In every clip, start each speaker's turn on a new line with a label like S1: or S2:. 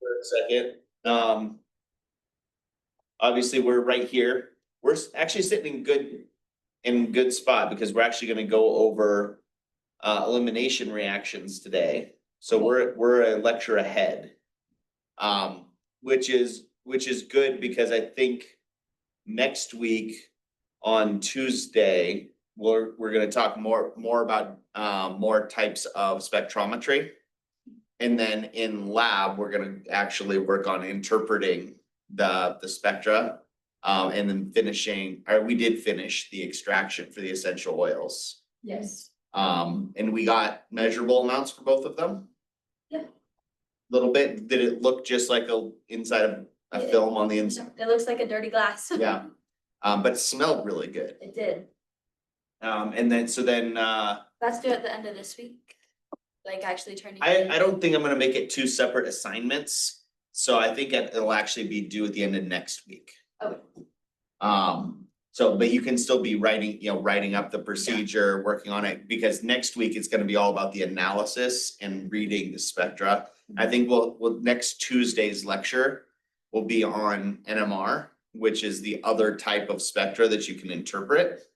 S1: a second. Obviously we're right here. We're actually sitting in good spot because we're actually gonna go over elimination reactions today. So we're a lecture ahead. Which is good because I think next week on Tuesday, we're gonna talk more about more types of spectrometry. And then in lab, we're gonna actually work on interpreting the spectra. And then we did finish the extraction for the essential oils.
S2: Yes.
S1: And we got measurable amounts for both of them.
S2: Yeah.
S1: Little bit. Did it look just like inside of a film on the inside?
S2: It looks like a dirty glass.
S1: Yeah. But it smelled really good.
S2: It did.
S1: And then
S2: Let's do it at the end of this week. Like actually turning.
S1: I don't think I'm gonna make it two separate assignments. So I think it'll actually be due at the end of next week.
S2: Okay.
S1: So, but you can still be writing up the procedure, working on it, because next week it's gonna be all about the analysis and reading the spectra. I think next Tuesday's lecture will be on NMR, which is the other type of spectra that you can interpret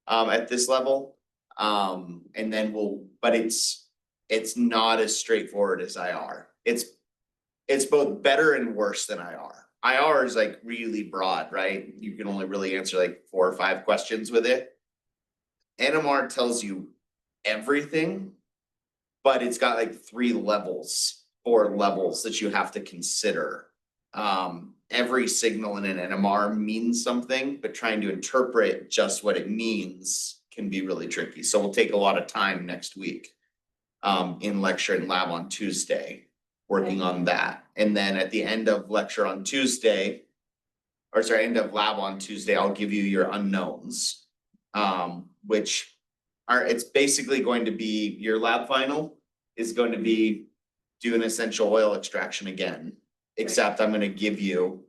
S1: at this level. And then but it's not as straightforward as IR. It's both better and worse than IR. IR is like really broad, right? You can only really answer like 4 or 5 questions with it. NMR tells you everything, but it's got like 4 levels that you have to consider. Every signal in an NMR means something, but trying to interpret just what it means can be really tricky. So we'll take a lot of time next week in lecture and lab on Tuesday working on that. And then at the end of lecture on Tuesday, end of lab on Tuesday, I'll give you your unknowns, which it's basically going to be your lab final is going to be do an essential oil extraction again, except I'm going to give you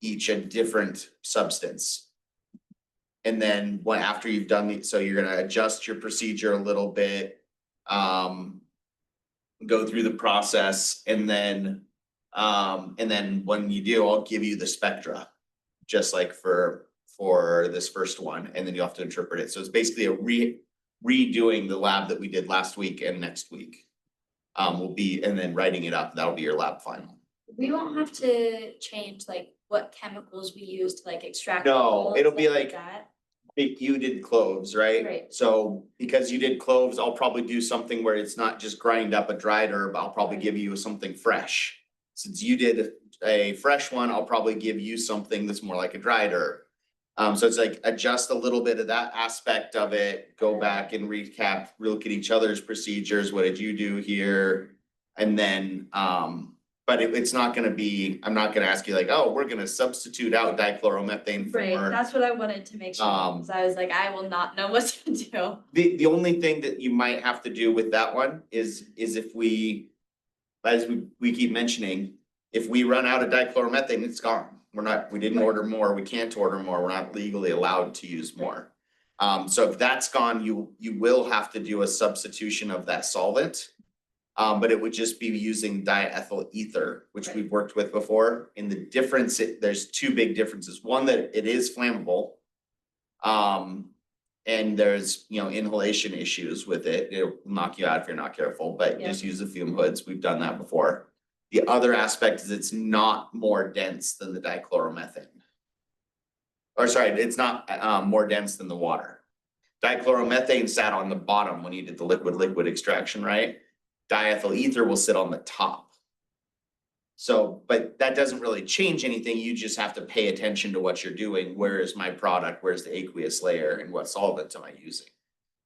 S1: each a different substance. And then after you've done so you're going to adjust your procedure a little bit, go through the process, and then when you do, I'll give you the spectra, just like for this first one, and then you have to interpret it. So it's basically a redoing the lab that we did last week and next week. And then writing it up. That'll be your lab final.
S2: We won't have to change like what chemicals we use to like extract.
S1: No, it'll be like
S2: that.
S1: You did cloves, right?
S2: Right.
S1: So because you did cloves, I'll probably do something where it's not just grind up a dried herb. I'll probably give you something fresh. Since you did a fresh one, I'll probably give you something that's more like a dried herb. So it's like adjust a little bit of that aspect of it, go back and recap, look at each other's procedures. What did you do here? And then, but it's not gonna be, I'm not gonna ask you like, oh, we're gonna substitute out dichloromethane for.
S2: Right, that's what I wanted to make sure, because I was like, I will not know what to do.
S1: The only thing that you might have to do with that one is if as we keep mentioning, if we run out of dichloromethane, it's gone. We didn't order more, we can't order more, we're not legally allowed to use more. So if that's gone, you will have to do a substitution of that solvent. But it would just be using diethyl ether, which we've worked with before. And the difference, there's 2 big differences. One, that it is flammable. And there's, inhalation issues with it. It'll knock you out if you're not careful, but just use the fume hoods. We've done that before. The other aspect is it's not more dense than the dichloromethane. Or sorry, it's not more dense than the water. Dichloromethane sat on the bottom when you did the liquid extraction, right? Diethyl ether will sit on the top. So, but that doesn't really change anything. You just have to pay attention to what you're doing. Where is my product? Where's the aqueous layer? And what solvent am I using?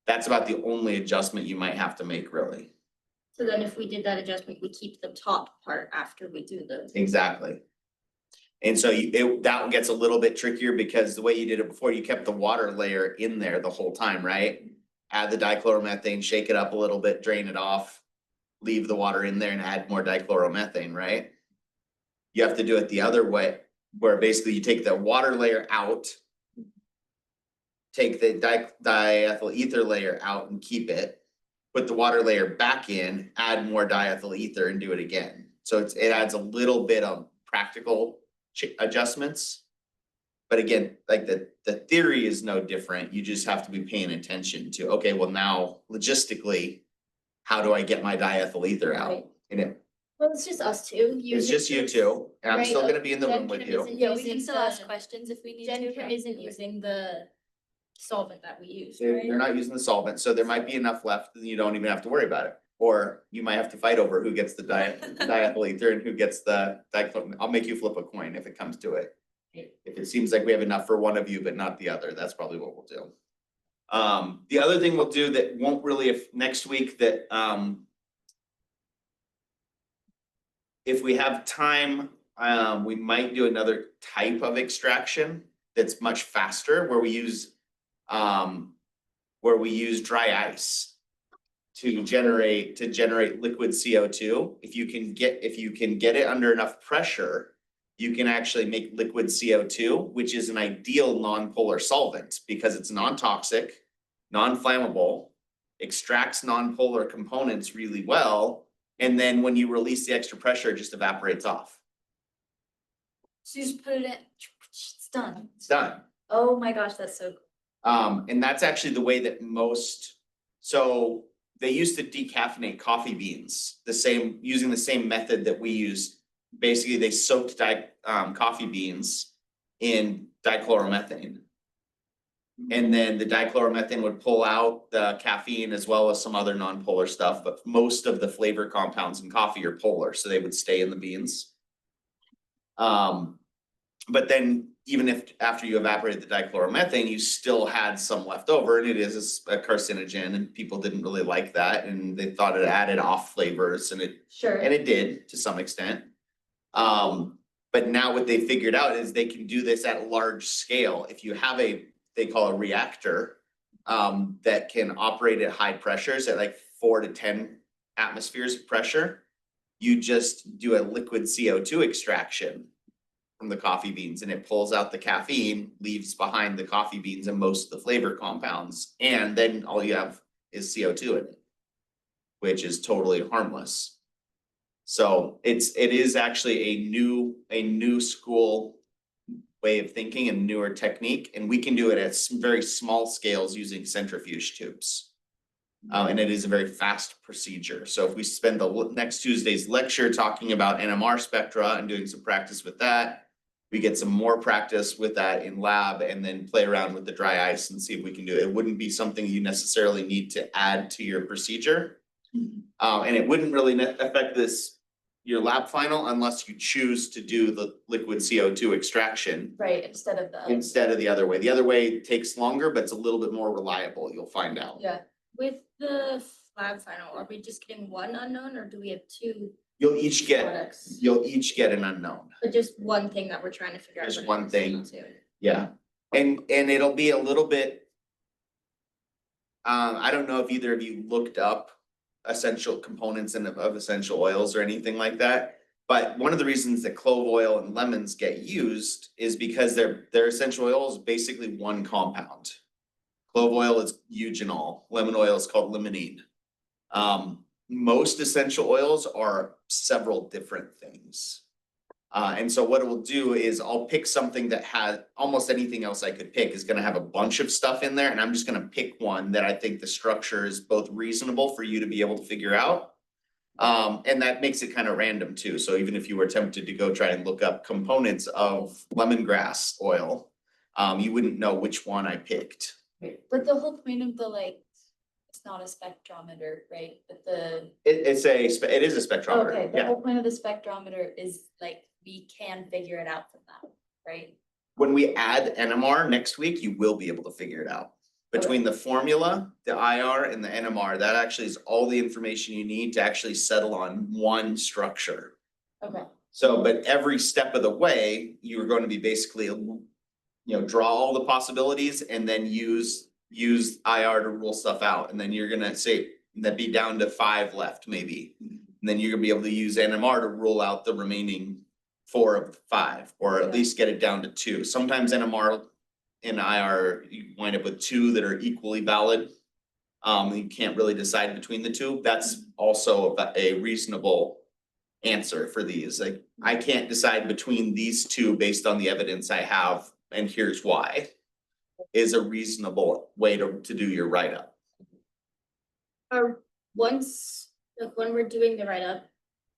S1: That's about the only adjustment you might have to make, really.
S2: So then if we did that adjustment, we keep the top part after we do the.
S1: Exactly. And so that gets a little bit trickier because the way you did it before, you kept the water layer in there the whole time, right? Add the dichloromethane, shake it up a little bit, drain it off, leave the water in there and add more dichloromethane, right? You have to do it the other way, where basically you take the water layer out, take the diethyl ether layer out and keep it, put the water layer back in, add more diethyl ether and do it again. So it adds a little bit of practical adjustments. But again, like the theory is no different. You just have to be paying attention to, okay, well now logistically, how do I get my diethyl ether out?
S2: Right.
S1: And
S3: Well, it's just us two.
S1: it's just you two, and I'm
S3: Right,
S1: still gonna be in the room with
S3: Jen
S1: you.
S3: isn't
S2: Yeah, we can
S3: using
S2: still ask
S3: the-
S2: questions if we need
S3: Jen
S2: to.
S3: Kim isn't using the solvent that we use,
S1: They're
S3: right?
S1: not using the solvent, so there might be enough left that you don't even have to worry about it. Or you might have to fight over who gets the diethyl ether and who gets the diclofenac. I'll make you flip a coin if it comes to it.
S3: Right.
S1: If it seems like we have enough for one of you but not the other, that's probably what we'll do. The other thing we'll do that won't really, if next week that if we have time, we might do another type of extraction that's much faster where we use dry ice to generate liquid CO2. If you can get it under enough pressure, you can actually make liquid CO2, which is an ideal non-polar solvent because it's non-toxic, non-flammable, extracts non-polar components really well, and then when you release the extra pressure, it just evaporates off.
S2: So you just put it in, it's done.
S1: It's done.
S2: Oh my gosh, that's so cool.
S1: And that's actually the way that so they used to decaffeinate coffee beans using the same method that we use. Basically, they soaked coffee beans in dichloromethane. And then the dichloromethane would pull out the caffeine as well as some other non-polar stuff, but most of the flavor compounds in coffee are polar, so they would stay in the beans. But then even if after you evaporated the dichloromethane, you still had some left over, and it is a carcinogen, and people didn't really like that, and they thought it added off flavors, and it did to some extent. But now what they figured out is they can do this at a large scale. If you have they call a reactor, that can operate at high pressures at like 4 to 10 atmospheres of pressure, you just do a liquid CO2 extraction from the coffee beans, and it pulls out the caffeine, leaves behind the coffee beans and most of the flavor compounds, and then all you have is CO2 in it, which is totally harmless. So it is actually a new school way of thinking and newer technique, and we can do it at very small scales using centrifuge tubes. And it is a very fast procedure. So if we spend the next Tuesday's lecture talking about NMR spectra and doing some practice with that, we get some more practice with that in lab and then play around with the dry ice and see if we can do it. It wouldn't be something you necessarily need to add to your procedure. And it wouldn't really affect your lab final unless you choose to do the liquid CO2 extraction.
S2: Right, instead of
S1: the other way. The other way takes longer, but it's a little bit more reliable, you'll find out.
S2: Yeah.
S3: With the lab final, are we just getting one unknown or do we have two
S1: You'll each get
S3: products?
S1: an unknown.
S3: But just one thing that we're trying to figure out.
S1: Just
S3: for
S1: one
S3: next
S1: thing.
S3: too.
S1: Yeah, and it'll be a little bit. I don't know if either of you looked up essential components of essential oils or anything like that. But one of the reasons that clove oil and lemons get used is because their essential oil is basically one compound. Clove oil is eugenol, lemon oil is called limonene. Most essential oils are several different things. And so what it will do is I'll pick something that has almost anything else I could pick is going to have a bunch of stuff in there. And I'm just going to pick one that I think the structure is both reasonable for you to be able to figure out. And that makes it kind of random too. So even if you were tempted to go try and look up components of lemongrass oil, you wouldn't know which one I picked.
S2: But the whole point of it's not a spectrometer, right? But
S1: It is a spectrometer.
S2: okay, the
S1: Yeah.
S2: whole point of the spectrometer is like, we can figure it out from that, right?
S1: When we add NMR next week, you will be able to figure it out. Between the formula, the IR, and the NMR, that actually is all the information you need to actually settle on one structure.
S2: Okay.
S1: So, but every step of the way, you're going to be basically, draw all the possibilities and then use IR to rule stuff out. And then you're gonna say that'd be down to 5 left maybe. And then you're gonna be able to use NMR to rule out the remaining 4 of the 5, or at least get it down to 2. Sometimes NMR and IR, you wind up with 2 that are equally valid. You can't really decide between the 2. That's also a reasonable answer for these. Like, I can't decide between these two based on the evidence I have, and here's why. Is a reasonable way to do your write-up.
S3: Or once, like when we're doing the write-up,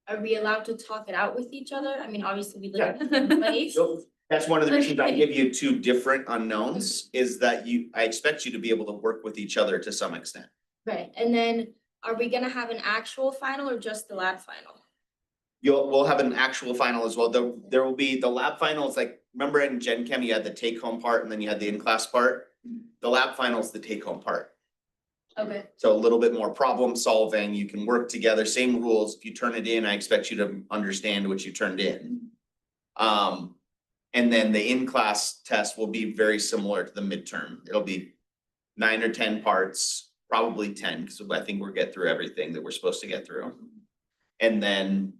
S3: are we allowed to talk it out with each other? I mean, obviously we live in a place.
S1: So that's one of the reasons I give you two different unknowns, is that I expect you to be able to work with each other to some extent.
S3: Right, and then are we gonna have an actual final or just the lab final?
S1: We'll have an actual final as well. There will be the lab finals, like, remember in Gen Chem, you had the take-home part and then you had the in-class part? The lab final is the take-home part.
S3: Okay.
S1: So a little bit more problem solving, you can work together, same rules. If you turn it in, I expect you to understand what you turned in. And then the in-class test will be very similar to the midterm. It'll be 9 or 10 parts, probably 10, because I think we'll get through everything that we're supposed to get through. And then,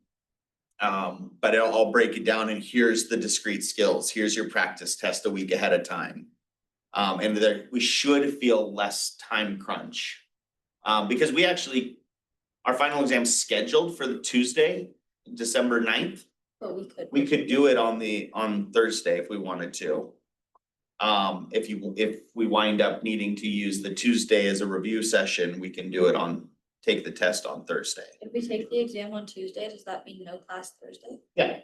S1: but I'll break it down, and here's the discrete skills. Here's your practice test a week ahead of time. And there, we should feel less time crunch. Because we actually, our final exam's scheduled for the Tuesday, December 9th.
S3: But
S1: We could do it on Thursday if we wanted to. If we wind up needing to use the Tuesday as a review session, we can do it take the test on Thursday.
S2: If we take the exam on Tuesday, does that mean no class Thursday?
S1: Yeah.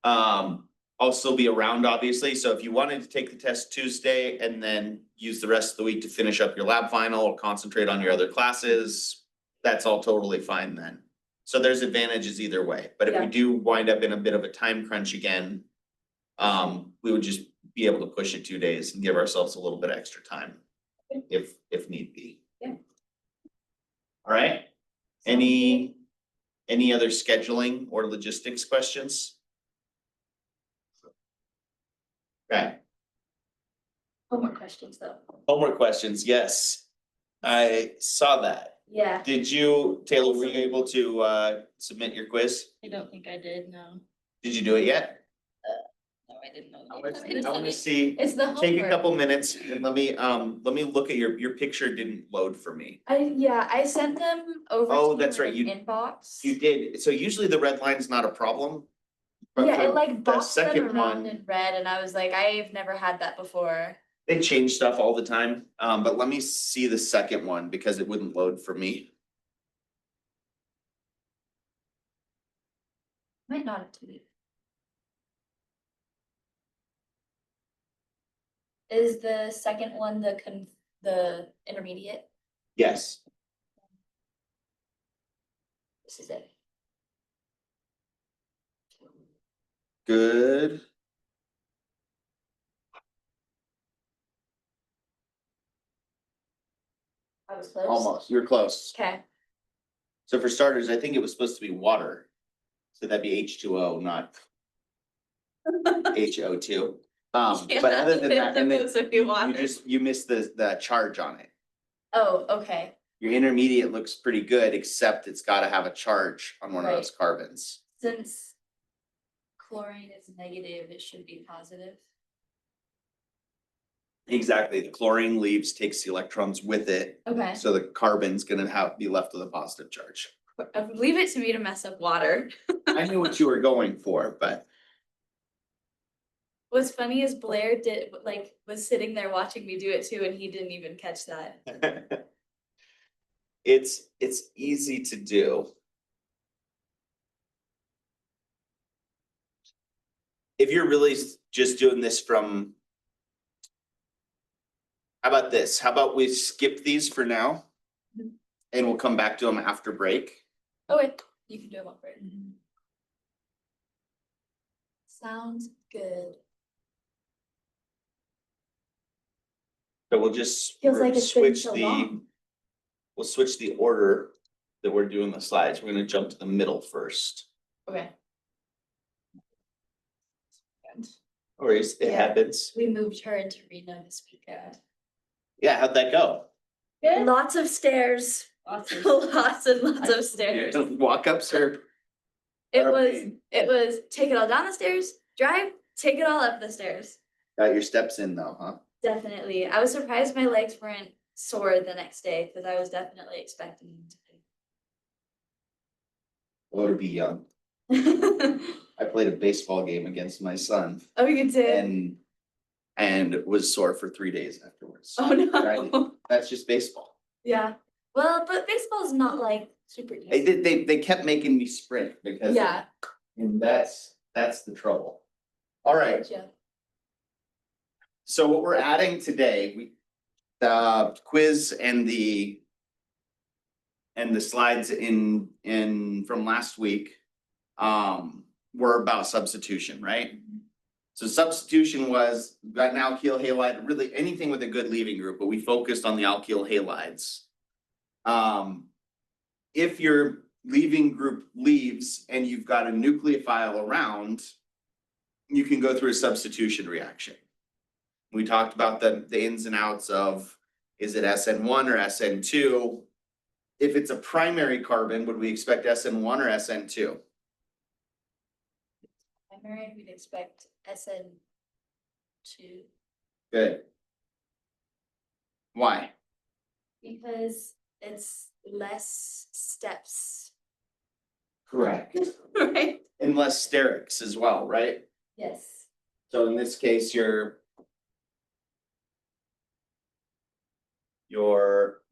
S1: I'll still be around, obviously, so if you wanted to take the test Tuesday and then use the rest of the week to finish up your lab final or concentrate on your other classes, that's all totally fine then. So there's advantages either way, but if we do wind up in a bit of a time crunch again, we would just be able to push it 2 days and give ourselves a little bit extra time if need be.
S2: Yeah.
S1: All right, any other scheduling or logistics questions? Okay.
S2: Homework questions though.
S1: Homework questions, yes. I saw that.
S2: Yeah.
S1: Did you, Taylor, were you able to submit your quiz?
S3: I don't think I did, no.
S1: Did you do it yet?
S3: No, I didn't know.
S1: I wanna see,
S2: It's the
S1: take a
S2: homework.
S1: couple minutes and let me look at your picture didn't load for me.
S2: I sent them over.
S1: Oh,
S2: to
S1: that's right,
S2: an
S1: you-
S2: inbox.
S1: You did, so usually the red line's not a problem. But
S2: Yeah,
S1: for
S2: it like
S1: the
S2: boxed them
S1: second
S2: around
S1: one,
S2: in red, and I was like, I've never had that before.
S1: they change stuff all the time, but let me see the second one because it wouldn't load for me.
S2: Might not have tweeted. Is the second one the intermediate?
S1: Yes,
S2: This is it.
S1: good.
S2: I was close.
S1: Almost, you're close.
S2: Okay.
S1: So for starters, I think it was supposed to be water. So that'd be H2O, not HO2. But other than that, and then you missed the charge on it.
S2: Oh, okay.
S1: Your intermediate looks pretty good, except it's gotta have a charge on one of those carbons.
S2: Since chlorine is negative, it should be positive.
S1: Exactly, the chlorine leaves, takes the electrons with it,
S2: Okay.
S1: so the carbon's gonna be left with a positive charge.
S2: Leave it to me to mess up water.
S1: I knew what you were going for, but
S2: What's funny is Blair was sitting there watching me do it too, and he didn't even catch that.
S1: it's easy to do. If you're really just doing this from, how about this? How about we skip these for now?
S2: Mhm.
S1: And we'll come back to them after break.
S2: Okay, you can do it one break. Sounds good.
S1: So we'll just
S2: Feels like it's been
S1: switch
S2: so
S1: the,
S2: long.
S1: we'll switch the order that we're doing the slides. We're gonna jump to the middle first.
S2: Okay.
S1: Or it
S2: Yeah.
S1: happens.
S2: We moved her into Reno this weekend.
S1: Yeah, how'd that go?
S2: Good. Lots of stairs. Lots and lots of stairs.
S1: Walk ups or?
S2: It was take it all down the stairs, drive, take it all up the stairs.
S1: Got your steps in though, huh?
S2: Definitely. I was surprised my legs weren't sore the next day because I was definitely expecting them to be.
S1: Oh, to be young. I played a baseball game against my son
S2: Oh, you did?
S1: and was sore for 3 days afterwards.
S2: Oh,
S1: Right.
S2: no.
S1: That's just baseball.
S2: Yeah. Well, but baseball's not like super easy.
S1: They kept making me sprint because.
S2: Yeah.
S1: And that's the trouble. All right,
S2: Gotcha.
S1: so what we're adding today, the quiz and the slides in from last week, were about substitution, right? So substitution was, we've got an alkyl halide, really anything with a good leaving group, but we focused on the alkyl halides. If your leaving group leaves and you've got a nucleophile around, you can go through a substitution reaction. We talked about the ins and outs of, is it SN1 or SN2? If it's a primary carbon, would we expect SN1 or SN2?
S2: Primary, we'd expect SN2
S1: Good. Why?
S2: because it's less steps,
S1: Correct.
S2: right?
S1: And less sterics as well, right?
S2: Yes.
S1: So in this case, your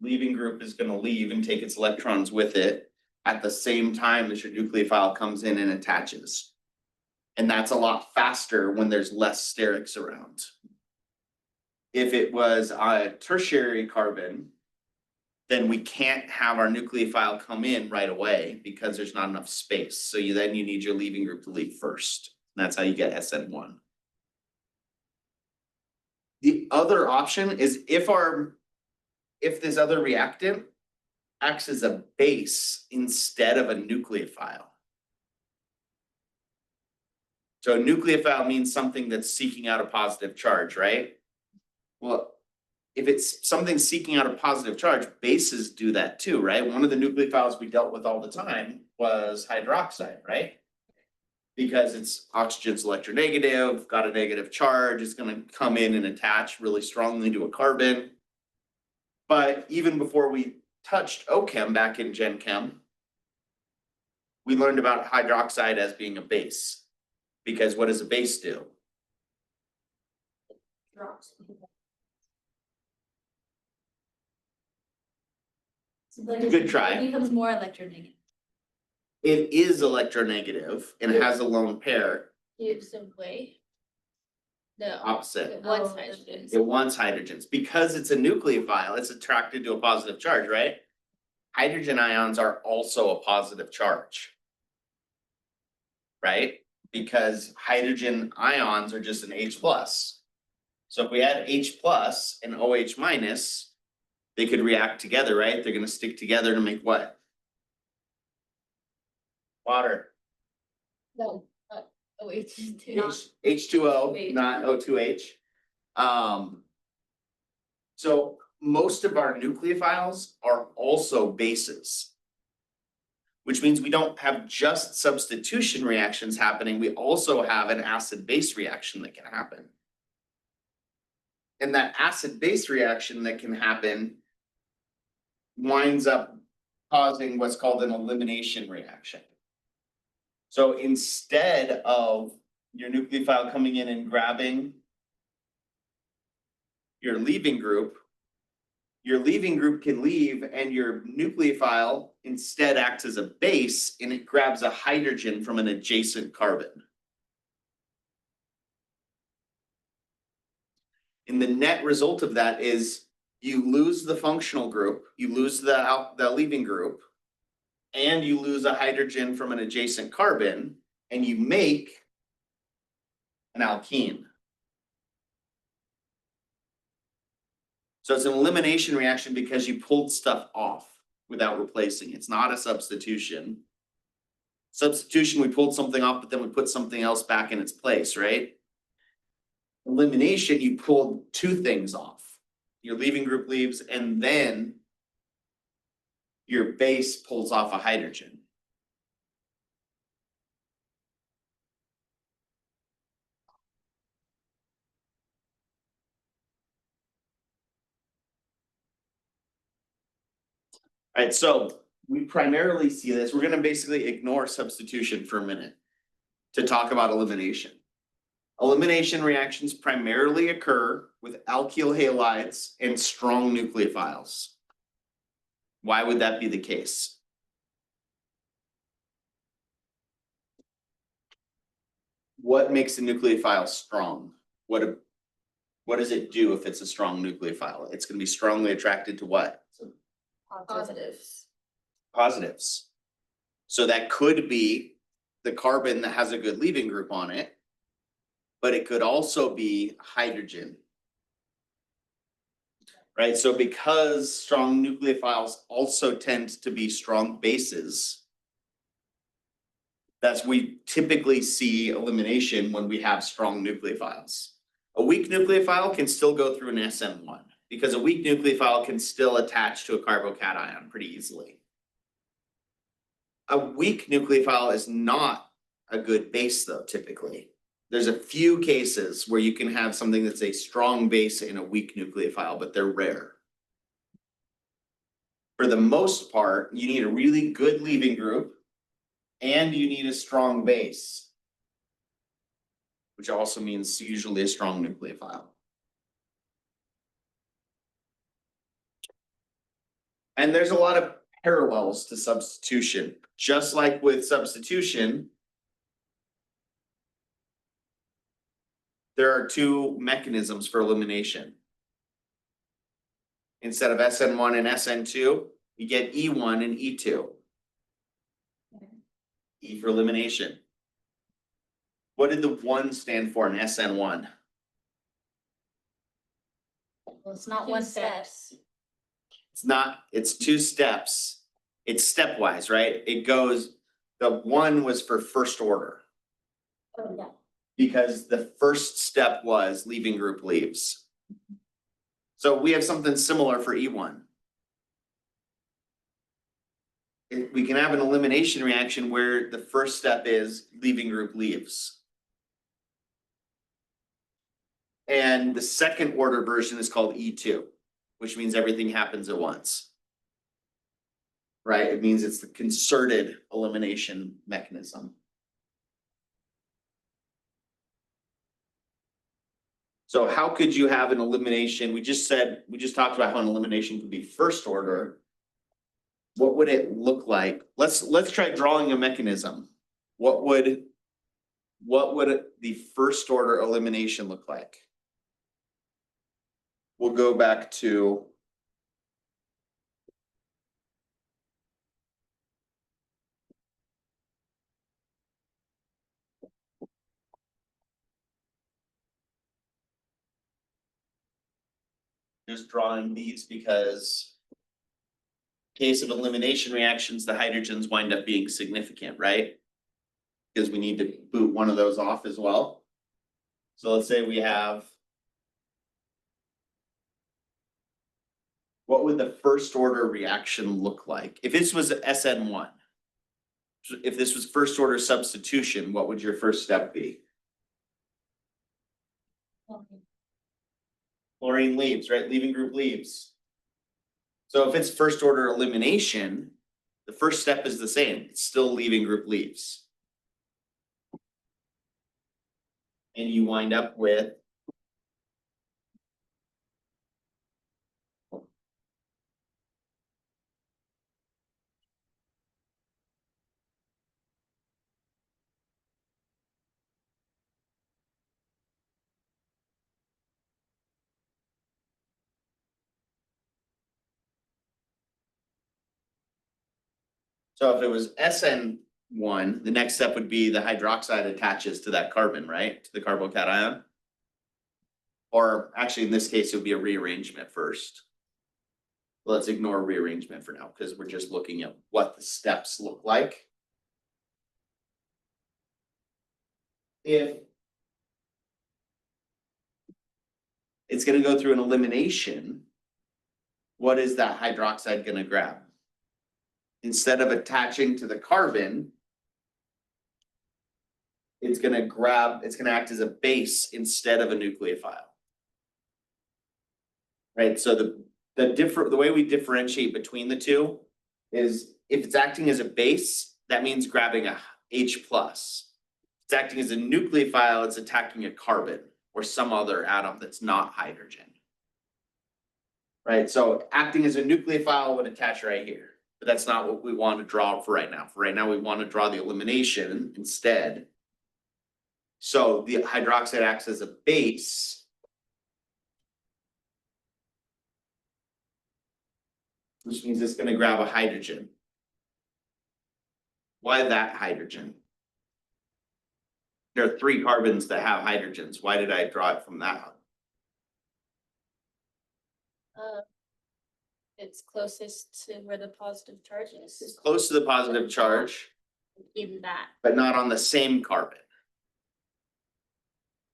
S1: leaving group is gonna leave and take its electrons with it at the same time as your nucleophile comes in and attaches. And that's a lot faster when there's less sterics around. If it was a tertiary carbon, then we can't have our nucleophile come in right away because there's not enough space. So you need your leaving group to leave first. And that's how you get SN1. The other option is if this other reactant acts as a base instead of a nucleophile. So a nucleophile means something that's seeking out a positive charge, right? Well, if it's something seeking out a positive charge, bases do that too, right? One of the nucleophiles we dealt with all the time was hydroxide, right? Because it's oxygen's electronegative, got a negative charge, it's gonna come in and attach really strongly to a carbon. But even before we touched OChem back in Gen Chem, we learned about hydroxide as being a base. Because what does a base do?
S3: Drops.
S1: Good try.
S2: It becomes more electronegative.
S1: It is electronegative and it has a lone pair.
S3: Gives away. No.
S1: Opposite.
S3: It wants
S2: Oh,
S3: hydrogen.
S1: It wants hydrogens because it's a nucleophile, it's attracted to a positive charge, right? Hydrogen ions are also a positive charge. Right? Because hydrogen ions are just an H plus. So if we add H plus and OH minus, they could react together, right? They're gonna stick together to make what? Water.
S3: No, OH two.
S1: H2O, not O2H. So most of our nucleophiles are also bases. Which means we don't have just substitution reactions happening, we also have an acid-base reaction that can happen. And that acid-base reaction that can happen winds up causing what's called an elimination reaction. So instead of your nucleophile coming in and grabbing your leaving group can leave and your nucleophile instead acts as a base and it grabs a hydrogen from an adjacent carbon. And the net result of that is you lose the functional group, you lose the leaving group, and you lose a hydrogen from an adjacent carbon, and you make an alkene. So it's an elimination reaction because you pulled stuff off without replacing. It's not a substitution. Substitution, we pulled something off, but then we put something else back in its place, right? Elimination, you pulled two things off. Your leaving group leaves, and then your base pulls off a hydrogen. All right, so we primarily see this, we're gonna basically ignore substitution for a minute to talk about elimination. Elimination reactions primarily occur with alkyl halides and strong nucleophiles. Why would that be the case? What makes a nucleophile strong? What does it do if it's a strong nucleophile? It's gonna be strongly attracted to what?
S3: Positives.
S1: Positives. So that could be the carbon that has a good leaving group on it, but it could also be hydrogen. Right, so because strong nucleophiles also tend to be strong bases, that's we typically see elimination when we have strong nucleophiles. A weak nucleophile can still go through an SN1 because a weak nucleophile can still attach to a carbocation pretty easily. A weak nucleophile is not a good base though, typically. There's a few cases where you can have something that's a strong base in a weak nucleophile, but they're rare. For the most part, you need a really good leaving group and you need a strong base, which also means usually a strong nucleophile. And there's a lot of parallels to substitution. Just like with substitution, there are two mechanisms for elimination. Instead of SN1 and SN2, you get E1 and E2. E for elimination. What did the 1 stand for in SN1?
S3: Well, it's not
S2: Two
S3: one
S2: steps.
S1: It's not, it's 2 steps. It's stepwise, right? It goes, the 1 was for first order.
S3: Oh, yeah.
S1: Because the first step was leaving group leaves. So we have something similar for E1. We can have an elimination reaction where the first step is leaving group leaves. And the second order version is called E2, which means everything happens at once. Right? It means it's the concerted elimination mechanism. So how could you have an elimination? We just talked about how an elimination could be first order. What would it look like? Let's try drawing a mechanism. What would the first order elimination look like? We'll go back to just drawing these because in case of elimination reactions, the hydrogens wind up being significant, right? Because we need to boot one of those off as well. So let's say we have, what would the first order reaction look like? If this was SN1, if this was first order substitution, what would your first step be? Chlorine leaves, right? Leaving group leaves. So if it's first order elimination, the first step is the same. It's still leaving group leaves. And you wind up with so if it was SN1, the next step would be the hydroxide attaches to that carbon, right? To the carbocation. Or actually, in this case, it would be a rearrangement first. Let's ignore rearrangement for now because we're just looking at what the steps look like. If it's going to go through an elimination, what is that hydroxide going to grab? Instead of attaching to the carbon, it's going to act as a base instead of a nucleophile. Right, so the way we differentiate between the two is if it's acting as a base, that means grabbing a H plus. If it's acting as a nucleophile, it's attacking a carbon or some other atom that's not hydrogen. Right, so acting as a nucleophile would attach right here, but that's not what we want to draw for right now. For right now, we want to draw the elimination instead. So the hydroxide acts as a base. Which means it's gonna grab a hydrogen. Why that hydrogen? There are 3 carbons that have hydrogens. Why did I draw it from that?
S3: It's closest to where the positive charge
S1: It's
S3: is
S1: close to the positive charge,
S3: in that.
S1: but not on the same carbon.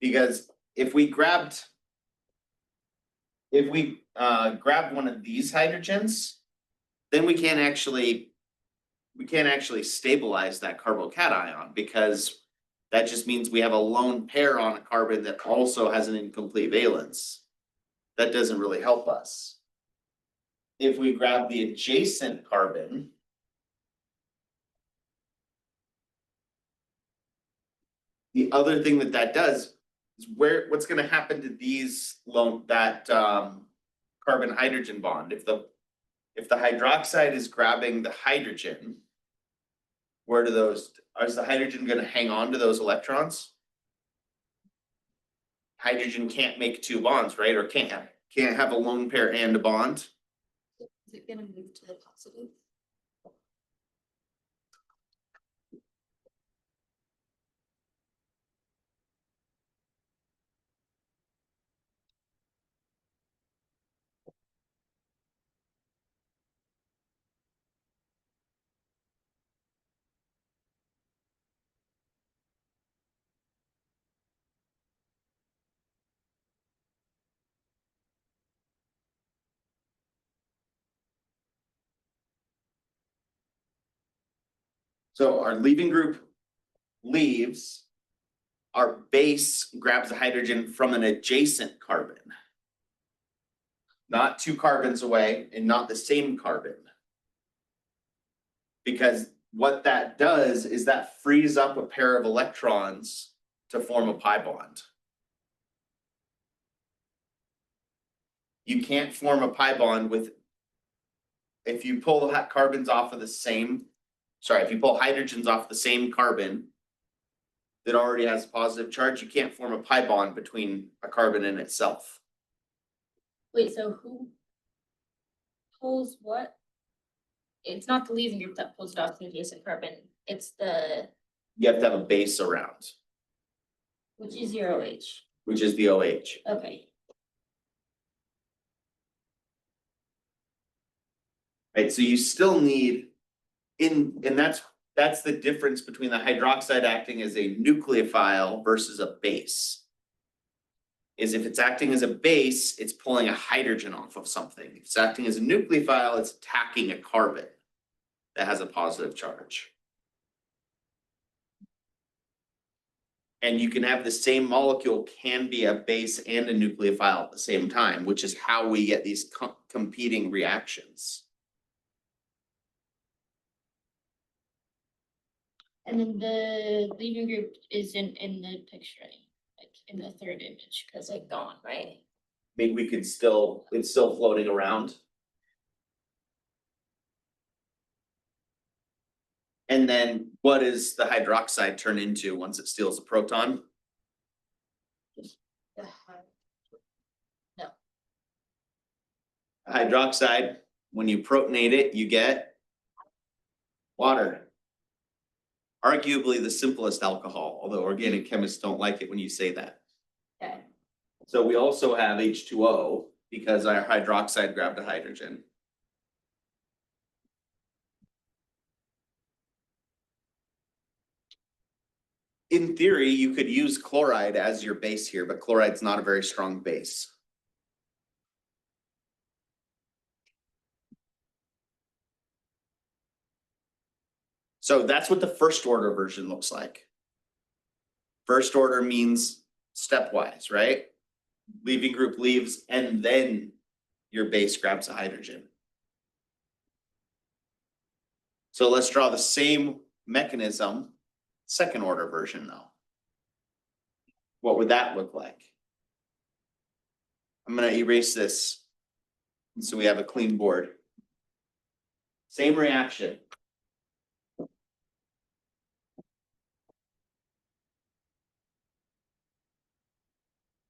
S1: Because if we grabbed one of these hydrogens, then we can't actually stabilize that carbocation, because that just means we have a lone pair on a carbon that also has an incomplete valence. That doesn't really help us. If we grab the adjacent carbon, the other thing that does is what's gonna happen to these carbon hydrogen bond. If the hydroxide is grabbing the hydrogen, is the hydrogen gonna hang on to those electrons? Hydrogen can't make 2 bonds, right? Or can't have a lone pair and a bond.
S2: Is it gonna move to the positive?
S1: So our leaving group leaves. Our base grabs the hydrogen from an adjacent carbon. Not 2 carbons away and not the same carbon. Because what that does is that frees up a pair of electrons to form a pi bond. You can't form a pi bond if you pull carbons off of the same, if you pull hydrogens off the same carbon that already has a positive charge, you can't form a pi bond between a carbon and itself.
S3: Wait, so who pulls what? It's not the leaving group that pulls it off the adjacent carbon, it's
S1: You have to have a base around,
S3: which is 0H.
S1: which is the OH.
S3: Okay.
S1: Right, so you still need and that's the difference between the hydroxide acting as a nucleophile versus a base. Is if it's acting as a base, it's pulling a hydrogen off of something. If it's acting as a nucleophile, it's attacking a carbon that has a positive charge. And you can have the same molecule can be a base and a nucleophile at the same time, which is how we get these competing reactions.
S3: And then the leaving group is in the picture, like in the 3rd image, because like gone, right?
S1: Maybe we could it's still floating around. And then what does the hydroxide turn into once it steals a proton?
S3: No.
S1: Hydroxide, when you protonate it, you get water. Arguably the simplest alcohol, although organic chemists don't like it when you say that.
S3: Okay.
S1: So we also have H2O because our hydroxide grabbed a hydrogen. In theory, you could use chloride as your base here, but chloride's not a very strong base. So that's what the first order version looks like. First order means stepwise, right? Leaving group leaves and then your base grabs a hydrogen. So let's draw the same mechanism, second order version though. What would that look like? I'm gonna erase this. So we have a clean board. Same reaction.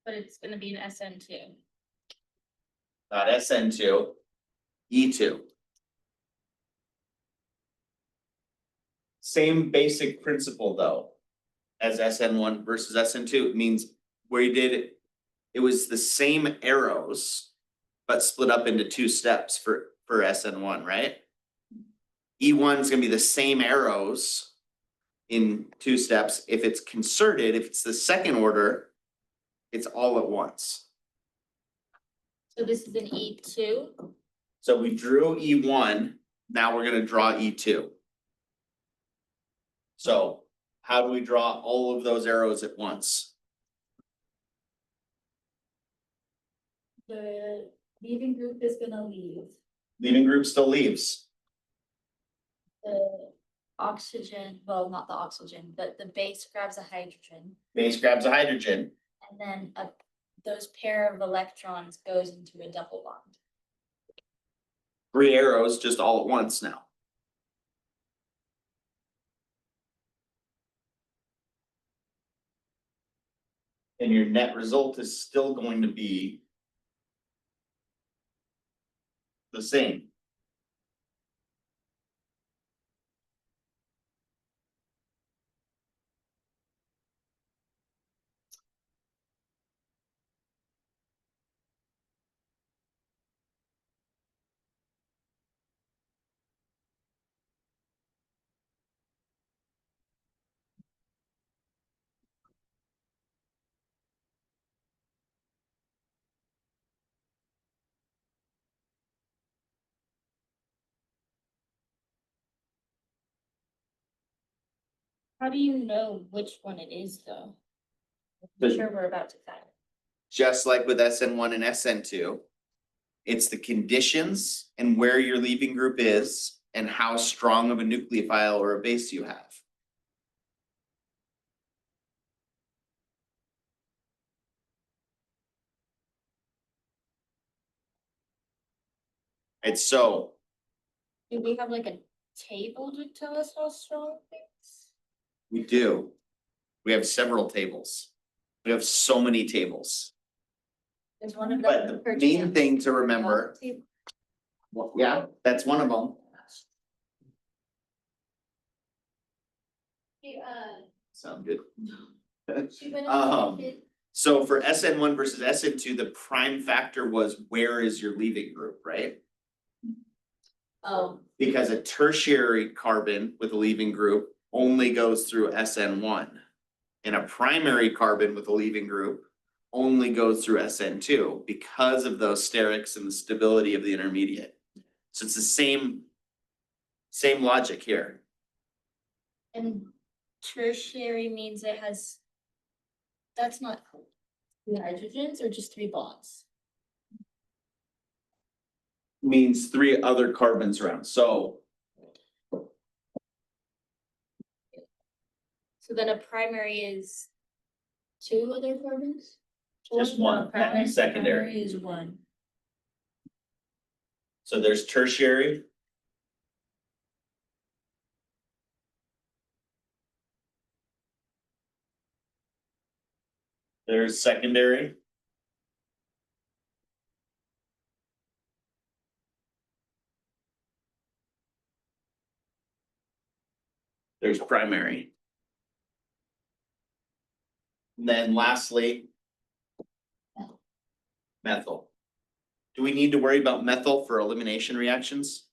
S3: But it's gonna be an SN2.
S1: SN2, E2. Same basic principle though, as SN1 versus SN2. It means where you did it was the same arrows, but split up into two steps for SN1, right? E1 is gonna be the same arrows in two steps. If it's concerted, if it's the second order, it's all at once.
S3: So this is an E2.
S1: So we drew E1, now we're gonna draw E2. So how do we draw all of those arrows at once?
S2: The leaving group is gonna leave.
S1: Leaving group still leaves.
S2: The oxygen, well, not the oxygen, but the base grabs a hydrogen.
S1: Base grabs a hydrogen.
S2: And then those pair of electrons goes into a double bond.
S1: 3 arrows just all at once now. And your net result is still going to be the same.
S3: How do you know which one it is though?
S2: I'm sure we're about to find it.
S1: Just like with SN1 and SN2, it's the conditions and where your leaving group is and how strong of a nucleophile or a base you have. It's so
S3: Do we have like a table to tell us how strong it is?
S1: we do. We have several tables. We have so many tables.
S2: There's one of
S1: But
S2: them.
S1: the main thing to remember, well, yeah, that's one of them. Sound good. So for SN1 versus SN2, the prime factor was where is your leaving group, right?
S2: Oh,
S1: Because a tertiary carbon with a leaving group only goes through SN1. And a primary carbon with a leaving group only goes through SN2 because of those sterics and the stability of the intermediate. So it's the same logic here.
S3: And tertiary means it has. That's not 2 hydrogens or just 3 bonds?
S1: Means 3 other carbons around, so
S3: So then a primary is 2 other carbons?
S1: just one, and secondary.
S2: is one.
S1: So there's tertiary. There's secondary. There's primary. And then lastly, methyl. Do we need to worry about methyl for elimination reactions?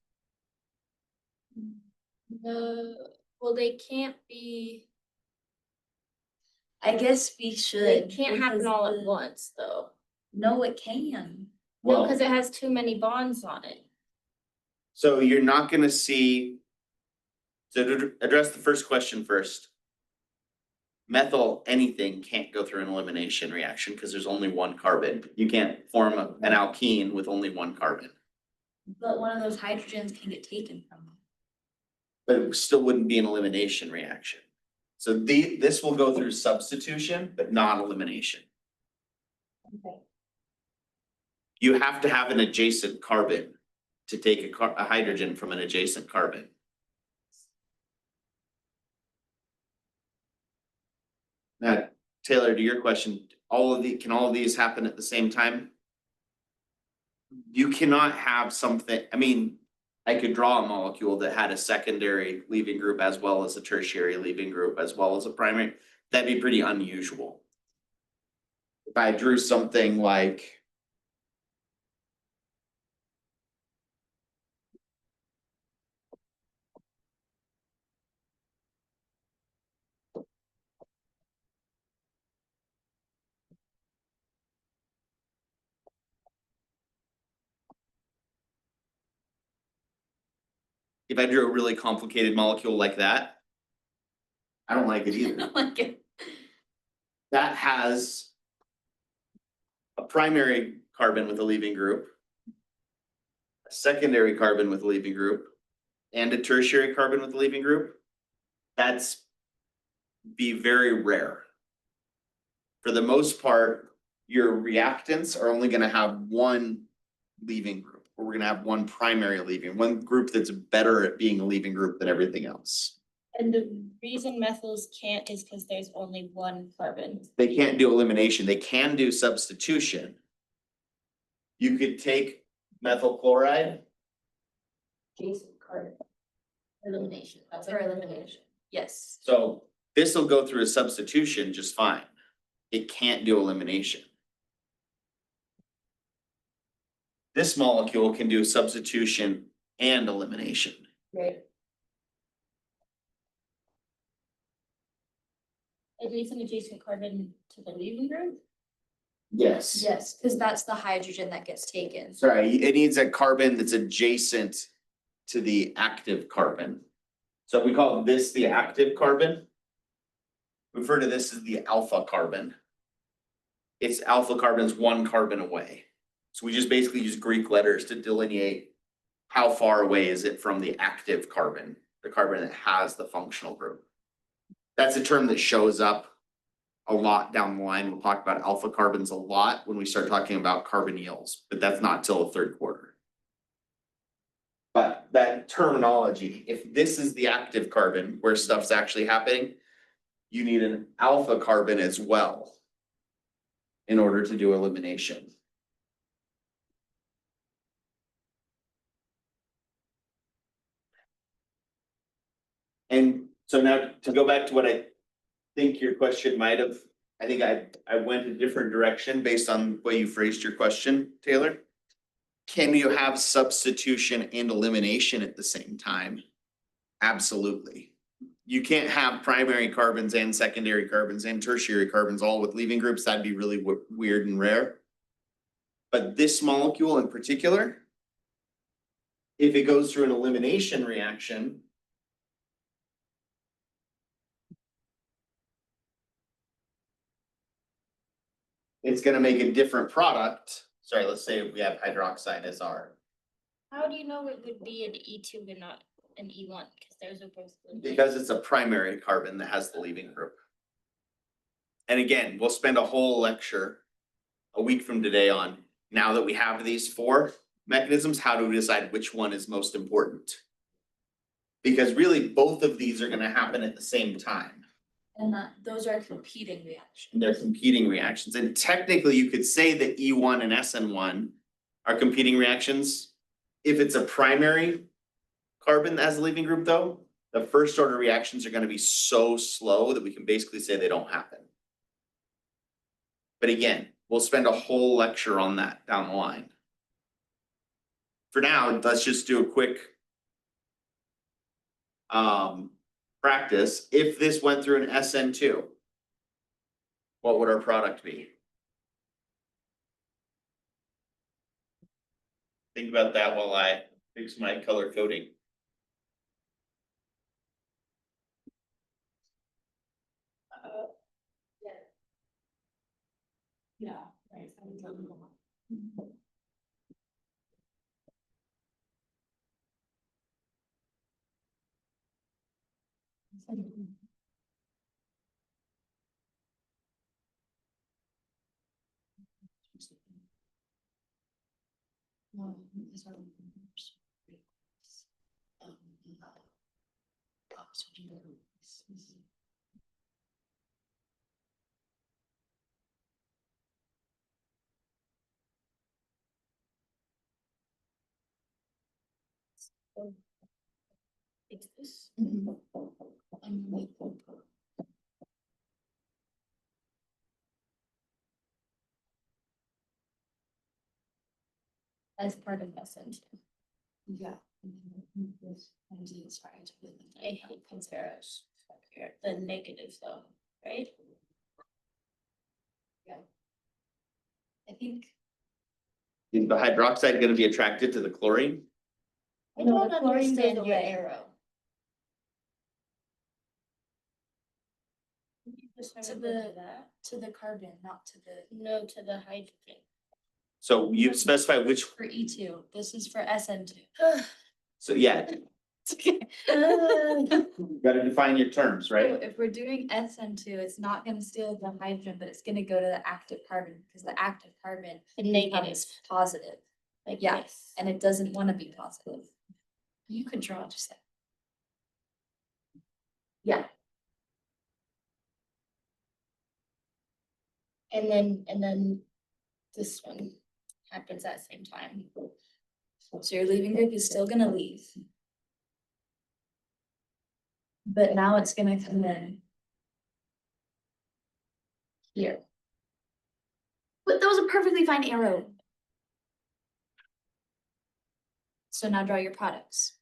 S3: Well, they can't be,
S2: I guess we should.
S3: they can't happen
S2: because
S3: all at
S2: the-
S3: once though.
S2: No, it can.
S3: No,
S1: Well,
S3: cause it has too many bonds on it.
S1: so you're not gonna see. So to address the first question first. Methyl anything can't go through an elimination reaction because there's only one carbon. You can't form an alkene with only one carbon.
S2: But one of those hydrogens can get taken from them.
S1: But it still wouldn't be an elimination reaction. So this will go through substitution, but not elimination.
S2: Okay.
S1: You have to have an adjacent carbon to take a hydrogen from an adjacent carbon. Now, Taylor, to your question, can all of these happen at the same time? You cannot have something, I mean, I could draw a molecule that had a secondary leaving group as well as a tertiary leaving group as well as a primary. That'd be pretty unusual. If I drew something like if I drew a really complicated molecule like that, I don't like it either.
S2: Like it.
S1: That has a primary carbon with a leaving group, a secondary carbon with a leaving group, and a tertiary carbon with a leaving group. That's be very rare. For the most part, your reactants are only gonna have one leaving group, or we're gonna have one primary leaving, one group that's better at being a leaving group than everything else.
S3: And the reason methyls can't is because there's only one carbon.
S1: They can't do elimination, they can do substitution. You could take methyl chloride.
S3: Jason carbon. Elimination. That's
S2: For elimination. Yes.
S1: So this will go through a substitution just fine. It can't do elimination. This molecule can do substitution and elimination.
S3: Right. At least an adjacent carbon to the leaving group?
S1: Yes.
S2: Yes, because that's the hydrogen that gets taken.
S1: Sorry, it needs a carbon that's adjacent to the active carbon. So we call this the active carbon. Refer to this as the alpha carbon. Its alpha carbon is one carbon away. So we just basically use Greek letters to delineate how far away is it from the active carbon, the carbon that has the functional group. That's a term that shows up a lot down the line. We'll talk about alpha carbons a lot when we start talking about carbonyls, but that's not till the third quarter. But that terminology, if this is the active carbon where stuff's actually happening, you need an alpha carbon as well in order to do elimination. And so now to go back to what I think your question might have, I think I went a different direction based on the way you phrased your question, Taylor. Can you have substitution and elimination at the same time? Absolutely. You can't have primary carbons and secondary carbons and tertiary carbons all with leaving groups. That'd be really weird and rare. But this molecule in particular, if it goes through an elimination reaction, it's gonna make a different product. Sorry, let's say we have hydroxide as our.
S3: How do you know it would be an E2 and not an E1? Because those are both.
S1: Because it's a primary carbon that has the leaving group. And again, we'll spend a whole lecture a week from today on, now that we have these four mechanisms, how do we decide which one is most important? Because really, both of these are gonna happen at the same time.
S2: And those are competing reactions.
S1: They're competing reactions, and technically you could say that E1 and SN1 are competing reactions. If it's a primary carbon that has a leaving group though, the first order reactions are gonna be so slow that we can basically say they don't happen. But again, we'll spend a whole lecture on that down the line. For now, let's just do a quick practice. If this went through an SN2, what would our product be? Think about that while I fix my color coding.
S2: Yeah, right.
S3: It's this. As part of SN2.
S2: Yeah.
S3: I hate compares here, the negatives though, right?
S2: I think.
S1: Is the hydroxide gonna be attracted to the chlorine?
S3: I
S2: No,
S3: don't
S2: the chlorine goes
S3: understand your
S2: away.
S3: arrow.
S2: To the carbon, not to the,
S3: No, to the hydrogen.
S1: So you specify which,
S2: for E2, this is for SN2.
S1: so yeah,
S2: It's okay.
S1: you gotta define your terms,
S2: So
S1: right?
S2: if we're doing SN2, it's not gonna steal the hydrogen, but it's gonna go to the active carbon, because the active carbon
S3: The negative,
S2: becomes positive,
S3: like
S2: yeah.
S3: this.
S2: and it doesn't wanna be positive. You could draw just that. Yeah,
S3: And then this one happens at the same time.
S2: so your leaving group is still gonna leave. But now it's gonna come in. Here. But that was a perfectly fine arrow. So now draw your products.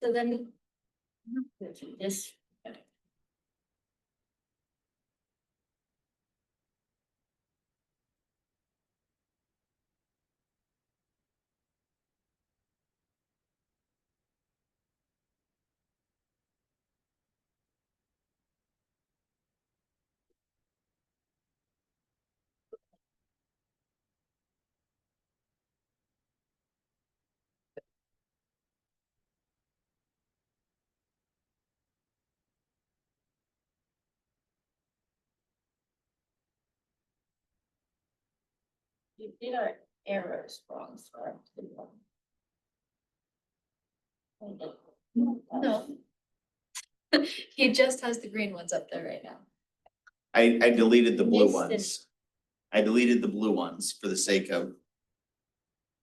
S3: So then this. You did our arrows wrong, sorry.
S2: No. He just has the green ones up there right now.
S1: I deleted the blue
S3: Missed it.
S1: ones. I deleted the blue ones for the sake of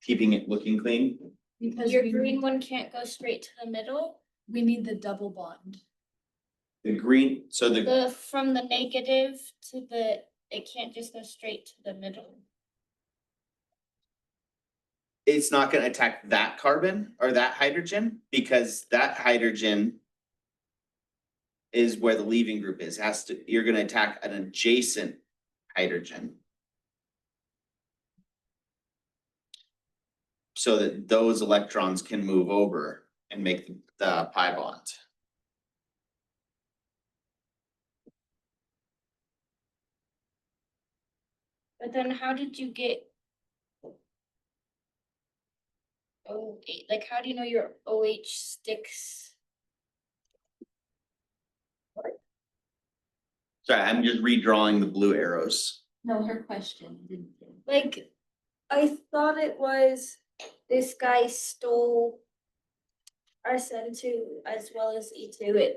S1: keeping it looking clean.
S2: Because
S3: Your
S2: we
S3: green
S2: need,
S3: one can't go straight to the middle.
S2: we need the double bond.
S1: The green, so the,
S3: From the negative to the, it can't just go straight to the middle.
S1: it's not gonna attack that carbon or that hydrogen, because that hydrogen is where the leaving group is, has to, you're gonna attack an adjacent hydrogen. So that those electrons can move over and make the pi bond.
S3: But then how did you get? Like, how do you know your OH sticks?
S1: Sorry, I'm just redrawing the blue arrows.
S2: No, her question.
S3: Like, I thought it was this guy stole our SN2 as well as E2.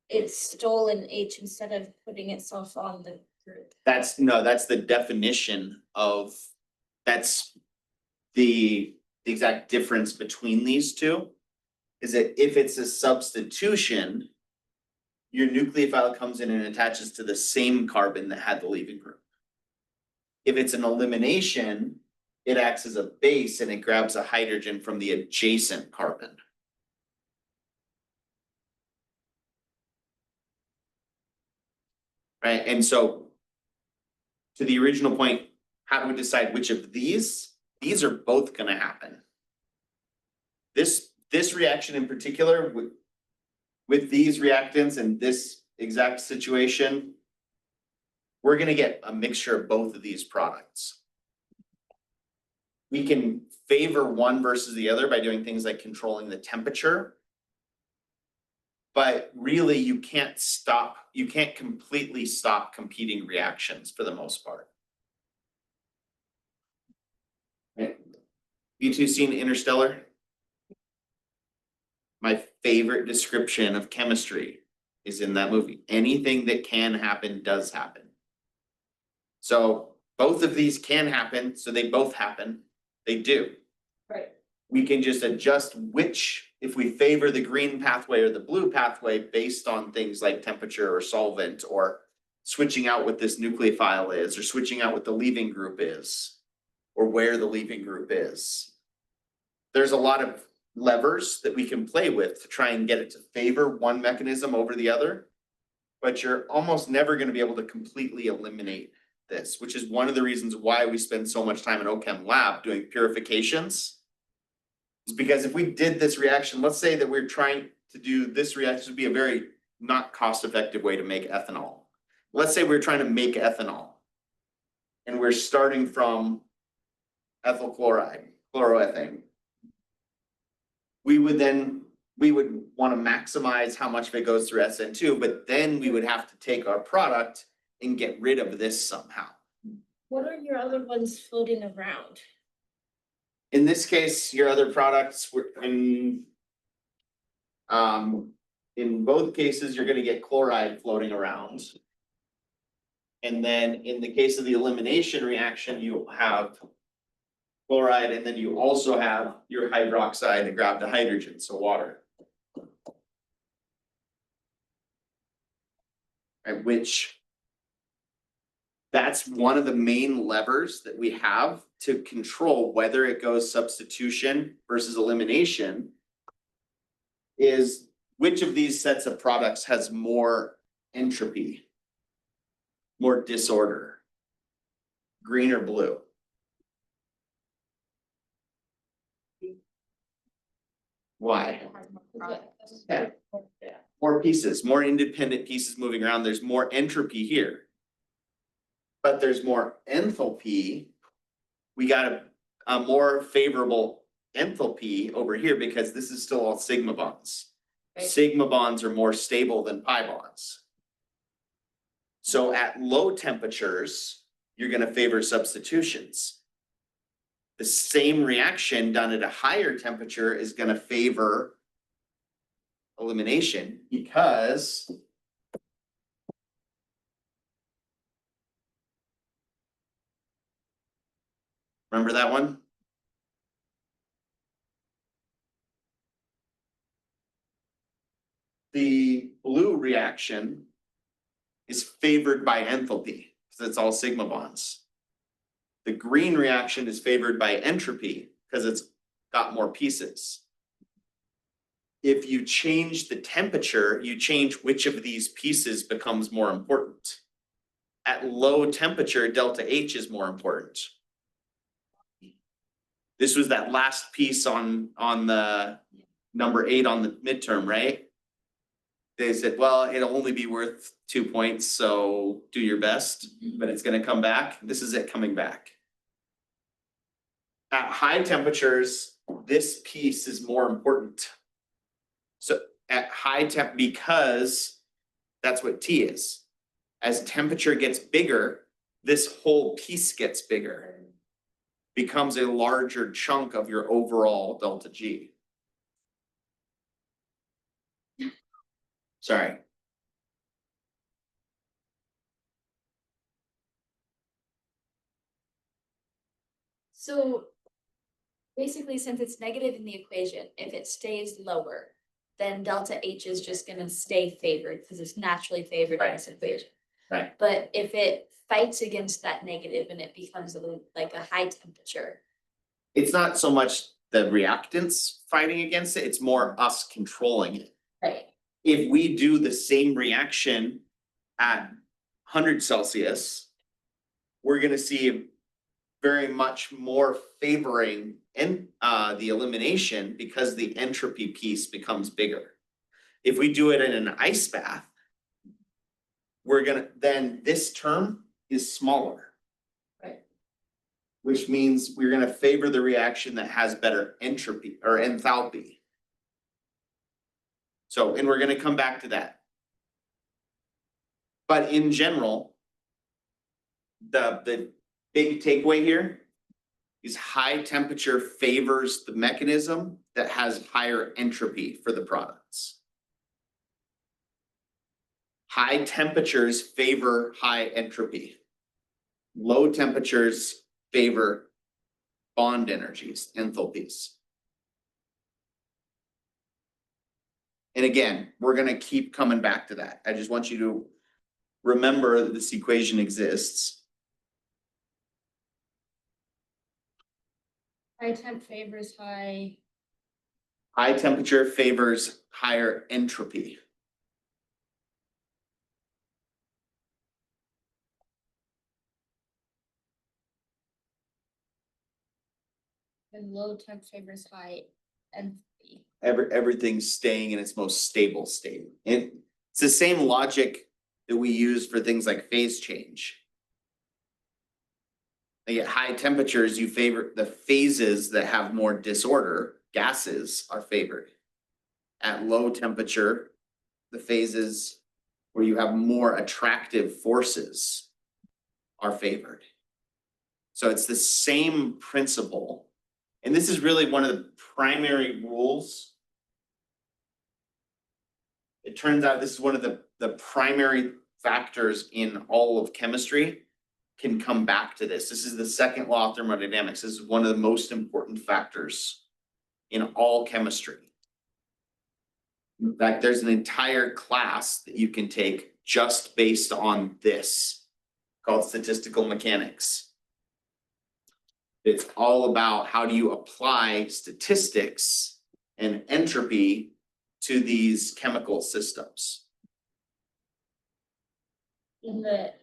S3: It stole an H instead of putting itself on the group.
S1: That's, no, that's the definition of, that's the exact difference between these two. Is that if it's a substitution, your nucleophile comes in and attaches to the same carbon that had the leaving group. If it's an elimination, it acts as a base and it grabs a hydrogen from the adjacent carbon. Right, and so to the original point, how do we decide which of these are both gonna happen? This reaction in particular with these reactants in this exact situation, we're gonna get a mixture of both of these products. We can favor one versus the other by doing things like controlling the temperature. But really, you can't completely stop competing reactions for the most part. Right. You two seen Interstellar? My favorite description of chemistry is in that movie. Anything that can happen does happen. So both of these can happen, so they both happen. They do.
S3: Right.
S1: We can just adjust which, if we favor the green pathway or the blue pathway based on things like temperature or solvent, or switching out what this nucleophile is, or switching out what the leaving group is, or where the leaving group is. There's a lot of levers that we can play with to try and get it to favor one mechanism over the other, but you're almost never going to be able to completely eliminate this, which is one of the reasons why we spend so much time in OChem lab doing purifications. Is because if we did this reaction, let's say that we're trying to do this reaction, this would be a very not cost-effective way to make ethanol. Let's say we're trying to make ethanol and we're starting from ethyl chloride, chloroethane. We would want to maximize how much of it goes through SN2, but then we would have to take our product and get rid of this somehow.
S3: What are your other ones floating around?
S1: In this case, your other products were in both cases, you're gonna get chloride floating around. And then in the case of the elimination reaction, you have chloride, and then you also have your hydroxide and grab the hydrogen, so water. Right, which that's one of the main levers that we have to control whether it goes substitution versus elimination, is which of these sets of products has more entropy, more disorder, green or blue? Why? Yeah. More pieces, more independent pieces moving around. There's more entropy here. But there's more enthalpy. We got a more favorable enthalpy over here because this is still all sigma bonds.
S2: Right.
S1: Sigma bonds are more stable than pi bonds. So at low temperatures, you're going to favor substitutions. The same reaction done at a higher temperature is going to favor elimination because remember that one? The blue reaction is favored by enthalpy because it's all sigma bonds. The green reaction is favored by entropy because it's got more pieces. If you change the temperature, you change which of these pieces becomes more important. At low temperature, delta H is more important. This was that last piece on the number 8 on the midterm, right? They said, well, it'll only be worth 2 points, so do your best, but it's going to come back. This is it coming back. At high temperatures, this piece is more important. So at high temp, because that's what T is. As temperature gets bigger, this whole piece gets bigger, becomes a larger chunk of your overall delta G. Sorry.
S2: So basically, since it's negative in the equation, if it stays lower, then delta H is just gonna stay favored because it's naturally favored in this equation.
S1: Right.
S2: But if it fights against that negative and it becomes like a high temperature,
S1: It's not so much the reactants fighting against it, it's more us controlling it.
S2: right?
S1: If we do the same reaction at 100 Celsius, we're gonna see very much more favoring in the elimination because the entropy piece becomes bigger. If we do it in an ice bath, then this term is smaller.
S2: Right.
S1: Which means we're gonna favor the reaction that has better entropy or enthalpy. So, and we're gonna come back to that. But in general, the big takeaway here is high temperature favors the mechanism that has higher entropy for the products. High temperatures favor high entropy. Low temperatures favor bond energies, enthalpies. And again, we're gonna keep coming back to that. I just want you to remember that this equation exists.
S2: High temp favors high.
S1: High temperature favors higher entropy.
S2: And low temp favors high enthalpy.
S1: Everything's staying in its most stable state. And it's the same logic that we use for things like phase change. Like at high temperatures, you favor the phases that have more disorder, gases are favored. At low temperature, the phases where you have more attractive forces are favored. So it's the same principle. And this is really one of the primary rules. It turns out this is one of the primary factors in all of chemistry can come back to this. This is the second law of thermodynamics. This is one of the most important factors in all chemistry. In fact, there's an entire class that you can take just based on this called statistical mechanics. It's all about how do you apply statistics and entropy to these chemical systems.
S2: In the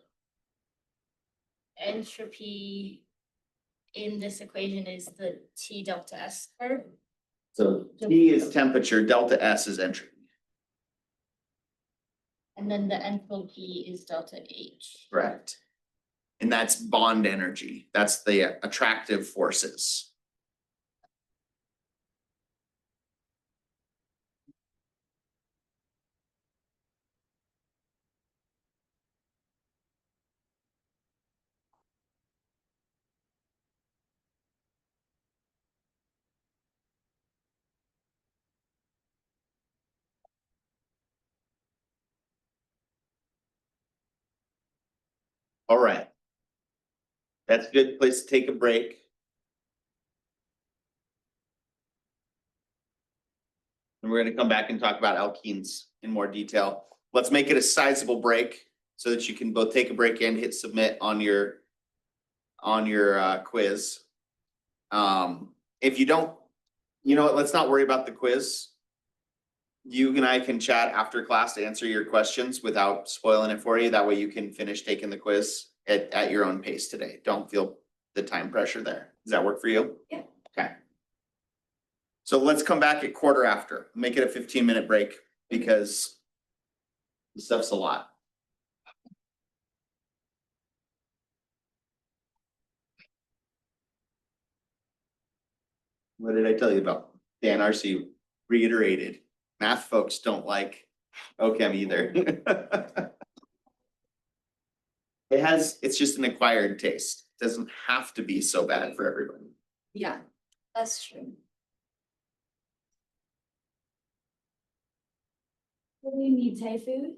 S2: entropy in this equation is the T delta S curve.
S1: So T is temperature, delta S is entropy.
S2: And then the enthalpy is delta H.
S1: Correct. And that's bond energy. That's the attractive forces. All right. That's a good place to take a break. And we're gonna come back and talk about alkenes in more detail. Let's make it a sizable break so that you can both take a break and hit submit on your quiz. If you don't, you know what, let's not worry about the quiz. You and I can chat after class to answer your questions without spoiling it for you. That way you can finish taking the quiz at your own pace today. Don't feel the time pressure there. Does that work for you?
S2: Yeah.
S1: Okay. So let's come back at quarter after. Make it a 15-minute break because the stuff's a lot. What did I tell you about? Dan RC reiterated, math folks don't like OChem either. It's just an acquired taste. It doesn't have to be so bad for everybody.
S2: Yeah, that's true. Do you need Thai food?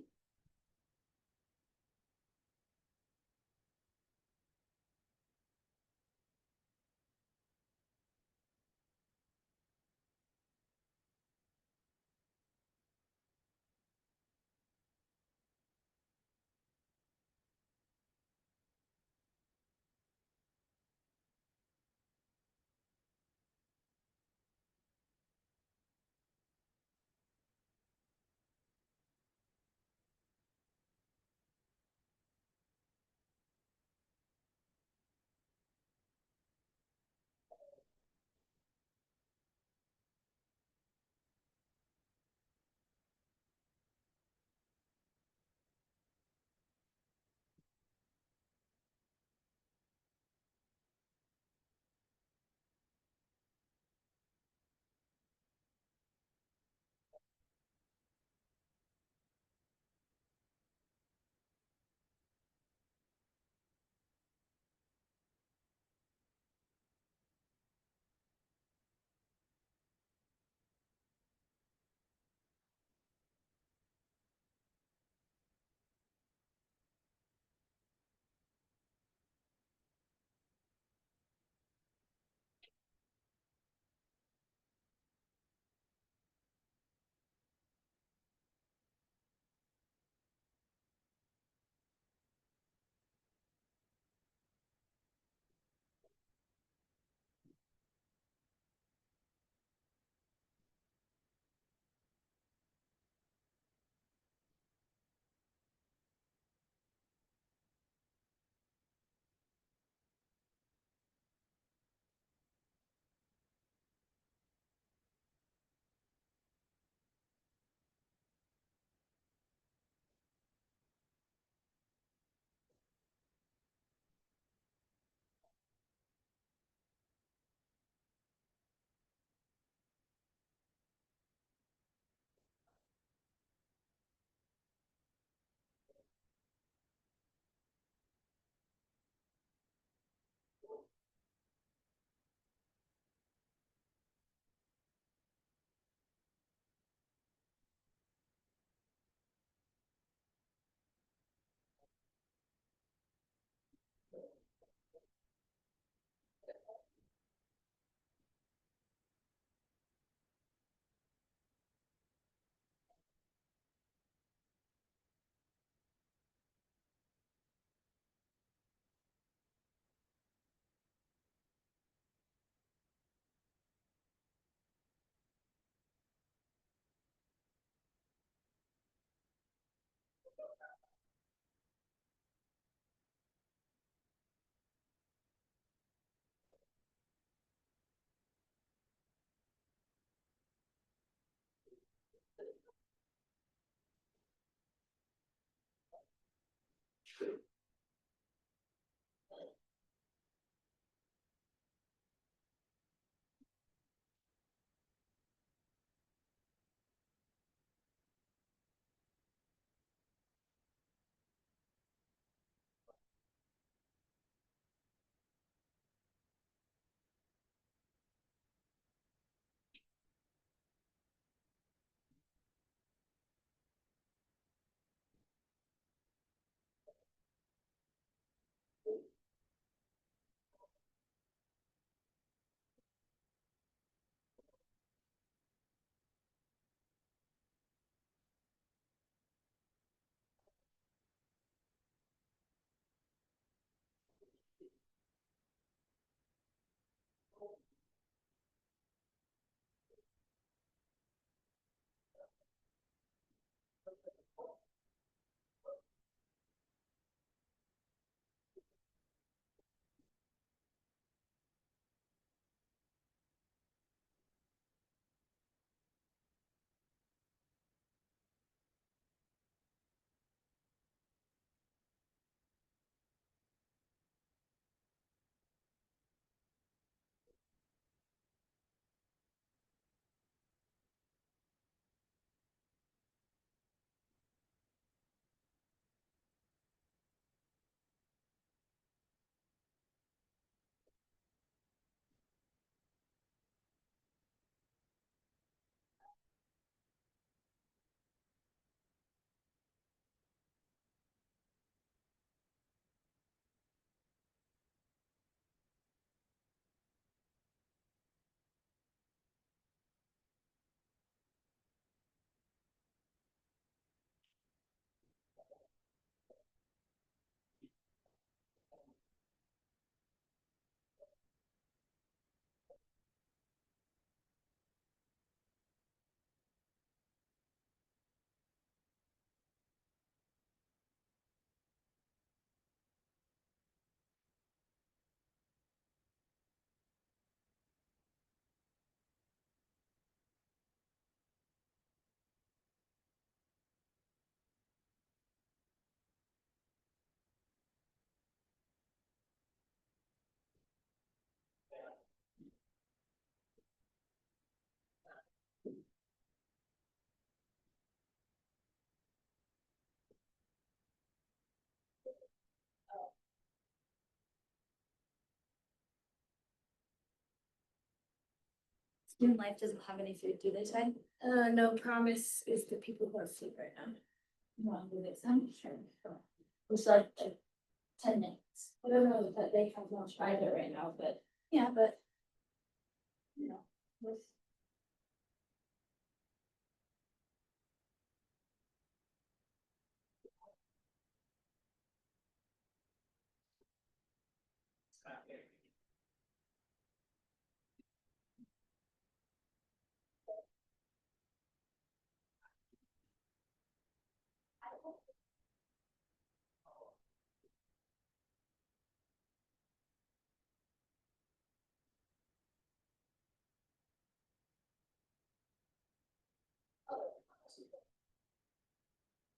S2: Student life doesn't have any food, do they say?
S3: No, Promise is the people who have food right now.
S2: No, do they some? Sure. It's like 10 minutes.
S3: I don't know that they have lunch either right now, but
S2: Yeah, but. You know, with.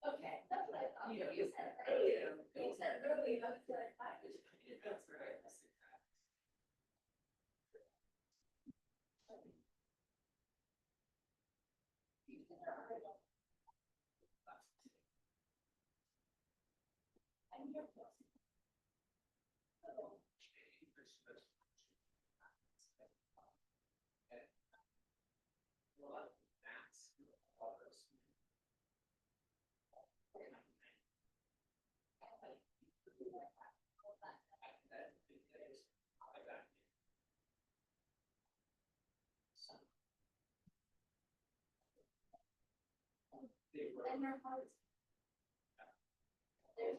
S2: Okay, that's what I thought. You said it earlier. You said it earlier. And their hearts. There's.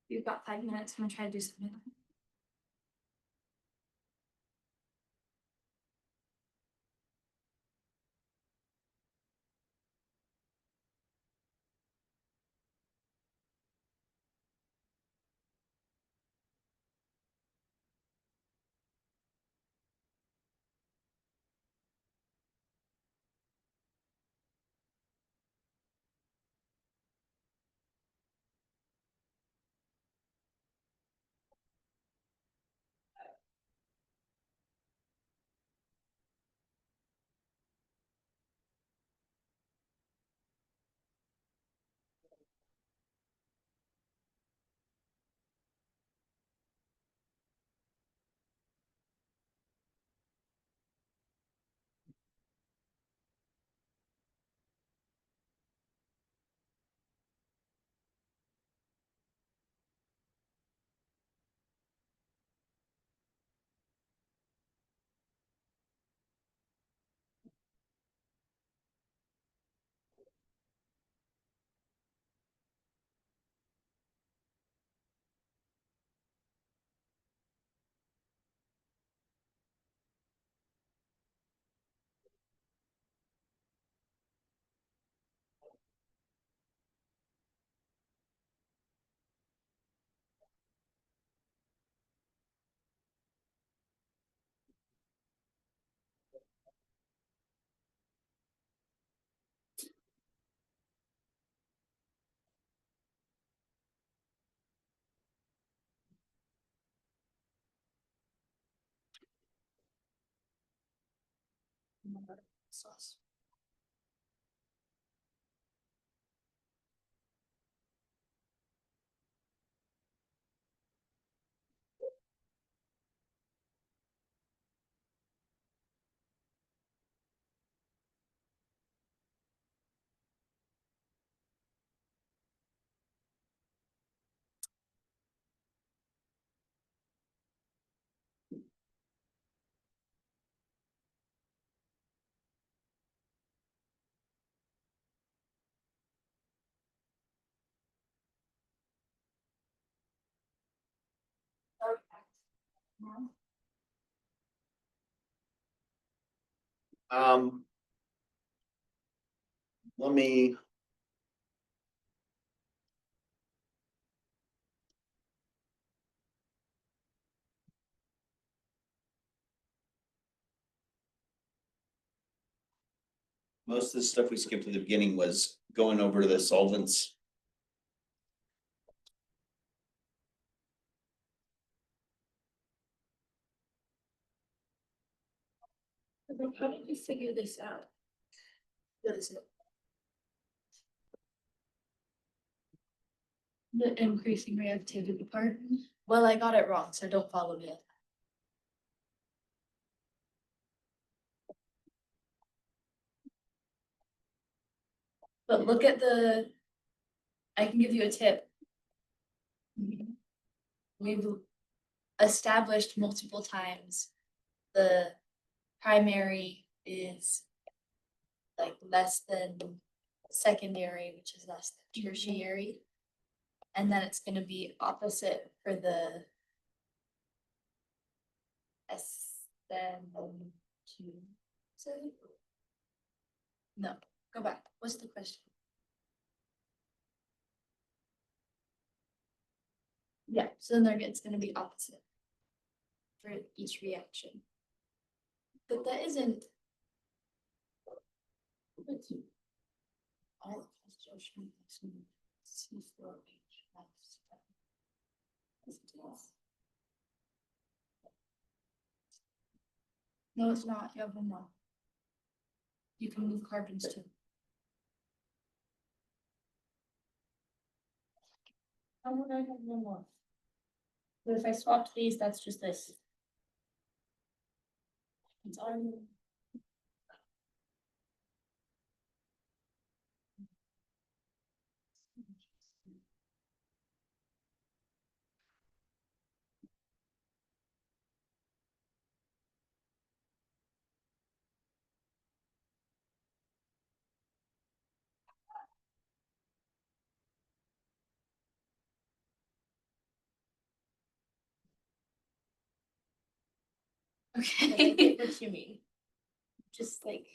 S2: You've got 5 minutes. I'm gonna try to do something. Sauce.
S1: Um. Let me. Most of the stuff we skipped at the beginning was going over the solvents.
S2: How did you figure this out? What is it? The increasing reactivity part? Well, I got it wrong, so don't follow me. But look at the, I can give you a tip. We've established multiple times the primary is like less than secondary, which is less than tertiary. And then it's gonna be opposite for the SN2. No, go back. What's the question? Yeah, so then it's gonna be opposite. For each reaction. But that isn't. All No, it's not, you have one more. You can move carbons too.
S3: How would I have one more? But if I swapped these, that's just this. It's on. I
S2: Okay.
S3: get what you mean. Just like.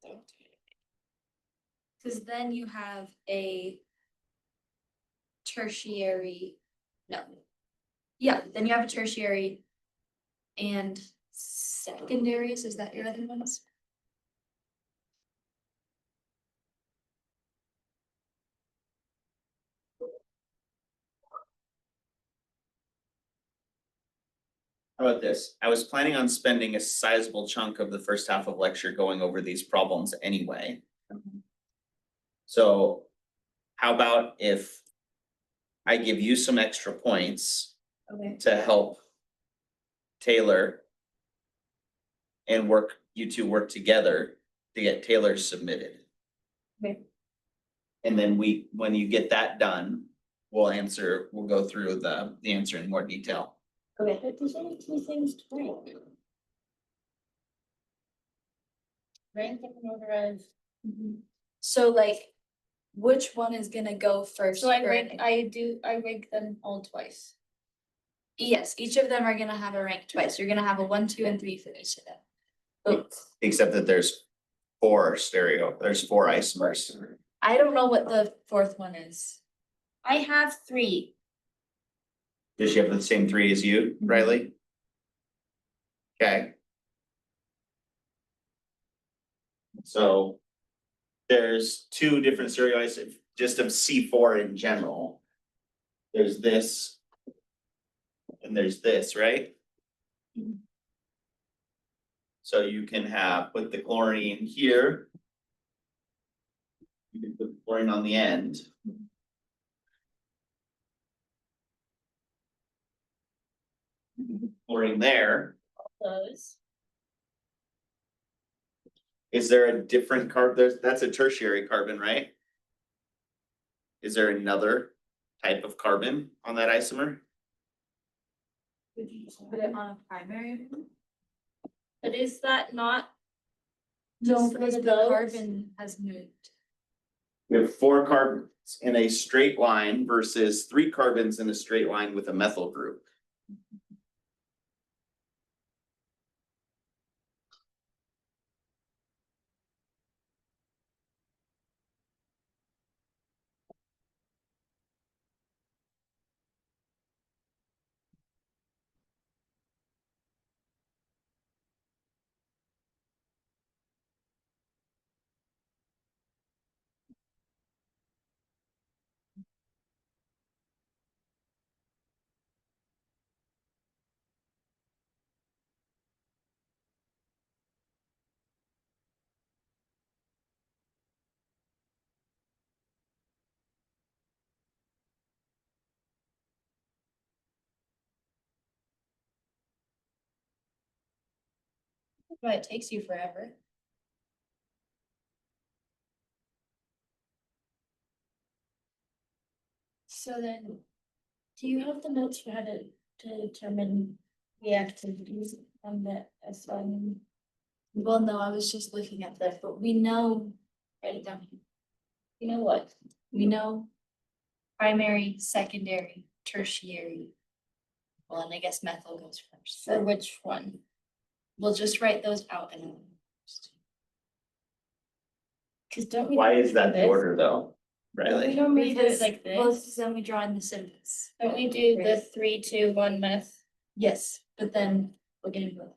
S3: Don't.
S2: Cause then you have a tertiary, no. Yeah, then you have a tertiary and secondaries, is that your other ones?
S1: How about this? I was planning on spending a sizable chunk of the first half of lecture going over these problems anyway. So how about if I give you some extra points
S2: Okay.
S1: to help Taylor and you two work together to get Taylor submitted.
S2: Okay.
S1: And then when you get that done, we'll go through the answer in more detail.
S3: Okay. But there's only two things to rank. Rank and motorized.
S2: So like, which one is gonna go first?
S3: So I
S2: for
S3: rank,
S2: any-
S3: I rank them all twice.
S2: Yes, each of them are gonna have a rank twice. You're gonna have a 1, 2, and 3 for each of them.
S1: Except that there's four isomers.
S2: I don't know what the fourth one is.
S3: I have 3.
S1: Does she have the same 3 as you, Riley? Okay. So there's 2 different stereoisomers, just of C4 in general. There's this. And there's this, right? So you can put the chlorine here. You can put the chlorine on the end. Chlorine there.
S3: Those.
S1: Is there a different carbon? That's a tertiary carbon, right? Is there another type of carbon on that isomer?
S2: Would you just put it on a primary?
S3: But is that not?
S2: No,
S3: just
S2: because
S3: for
S2: the
S3: those?
S2: carbon has moved.
S1: We have 4 carbons in a straight line versus 3 carbons in a straight line with a methyl group.
S2: But it takes you forever.
S3: So then, do you have the notes for how to determine the activities on the assignment?
S2: Well, no, I was just looking at that, but we know, write it down.
S3: You know what?
S2: We know primary, secondary, tertiary. Well, and I guess methyl goes first.
S3: For which one?
S2: We'll just write those out and then.
S3: Cause don't we?
S1: Why is that the
S3: this?
S1: order though? Riley.
S3: Don't we do it
S2: Because,
S3: like
S2: well,
S3: this?
S2: then we draw in the symbols.
S3: Don't we do the 3, 2, 1 meth?
S2: Yes, but then we're getting both.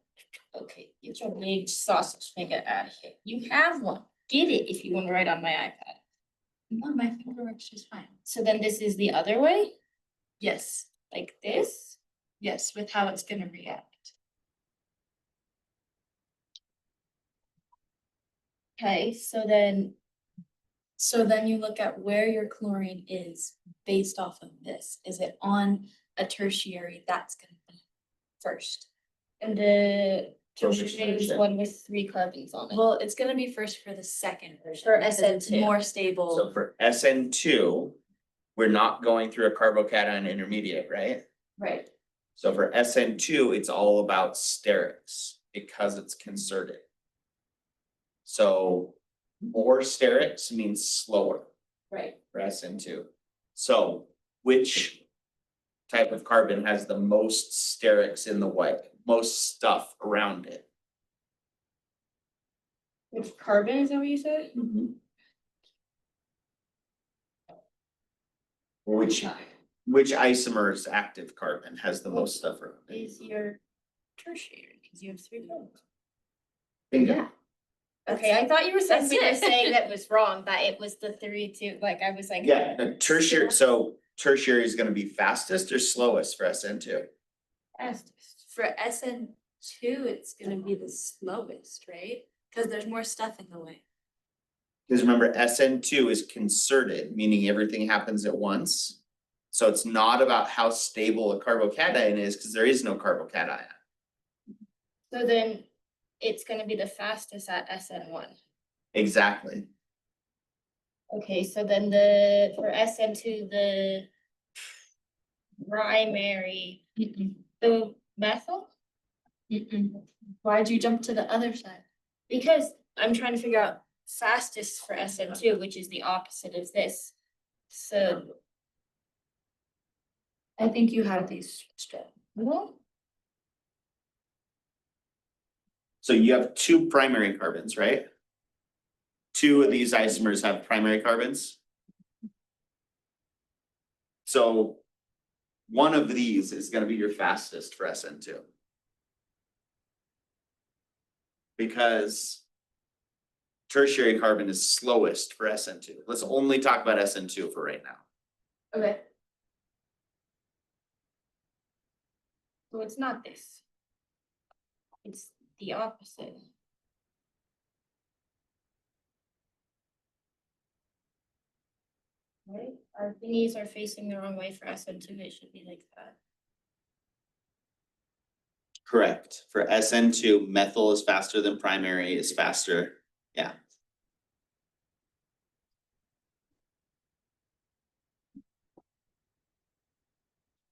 S3: Okay, get your big sausage finger out of here. You have one. Get it if you want to write on my iPad.
S2: No, my finger works just fine.
S3: So then this is the other way,
S2: Yes,
S3: like this.
S2: yes, with how it's gonna react.
S3: Okay, so
S2: then you look at where your chlorine is based off of this. Is it on a tertiary? That's gonna be first.
S3: and the
S1: So which
S3: tertiary is
S1: version?
S3: one with 3 carbons on it.
S2: Well, it's gonna be first for the second version.
S3: For
S2: because it's
S3: SN2.
S2: more
S1: So
S2: stable,
S1: for SN2, we're not going through a carbocation intermediate, right?
S2: right?
S1: So for SN2, it's all about sterics because it's concerted. So more sterics means slower
S2: Right.
S1: for SN2. So which type of carbon has the most sterics in the white, most stuff around it?
S3: Which carbon is that what you said?
S1: Which isomer's active carbon has the most stuff around it?
S3: Is your tertiary, because you have 3 carbons.
S1: Bingo.
S3: Okay, I thought you were
S2: That's
S3: simply
S2: it.
S3: saying that was wrong, that it was the 3, 2, like I was like.
S1: Yeah, no, tertiary, so tertiary is gonna be fastest or slowest for SN2?
S3: Fastest.
S2: For SN2, it's gonna be the slowest, right? Cause there's more stuff in the way.
S1: Because remember, SN2 is concerted, meaning everything happens at once. So it's not about how stable a carbocation is, because there is no carbocation.
S3: So then it's gonna be the fastest at SN1.
S1: Exactly.
S3: Okay, so then for SN2, the primary, the methyl?
S2: Why'd you jump to the other side?
S3: Because I'm trying to figure out fastest for SN2, which is the opposite of this. So,
S2: I think you have these switched up.
S3: well,
S1: So you have 2 primary carbons, right? 2 of these isomers have primary carbons. So one of these is gonna be your fastest for SN2. Because tertiary carbon is slowest for SN2. Let's only talk about SN2 for right now.
S3: okay. So it's not this. It's the opposite. Right, our thingies are facing the wrong way for SN2, it should be like that.
S1: Correct. For SN2, methyl is faster than primary is faster. Yeah.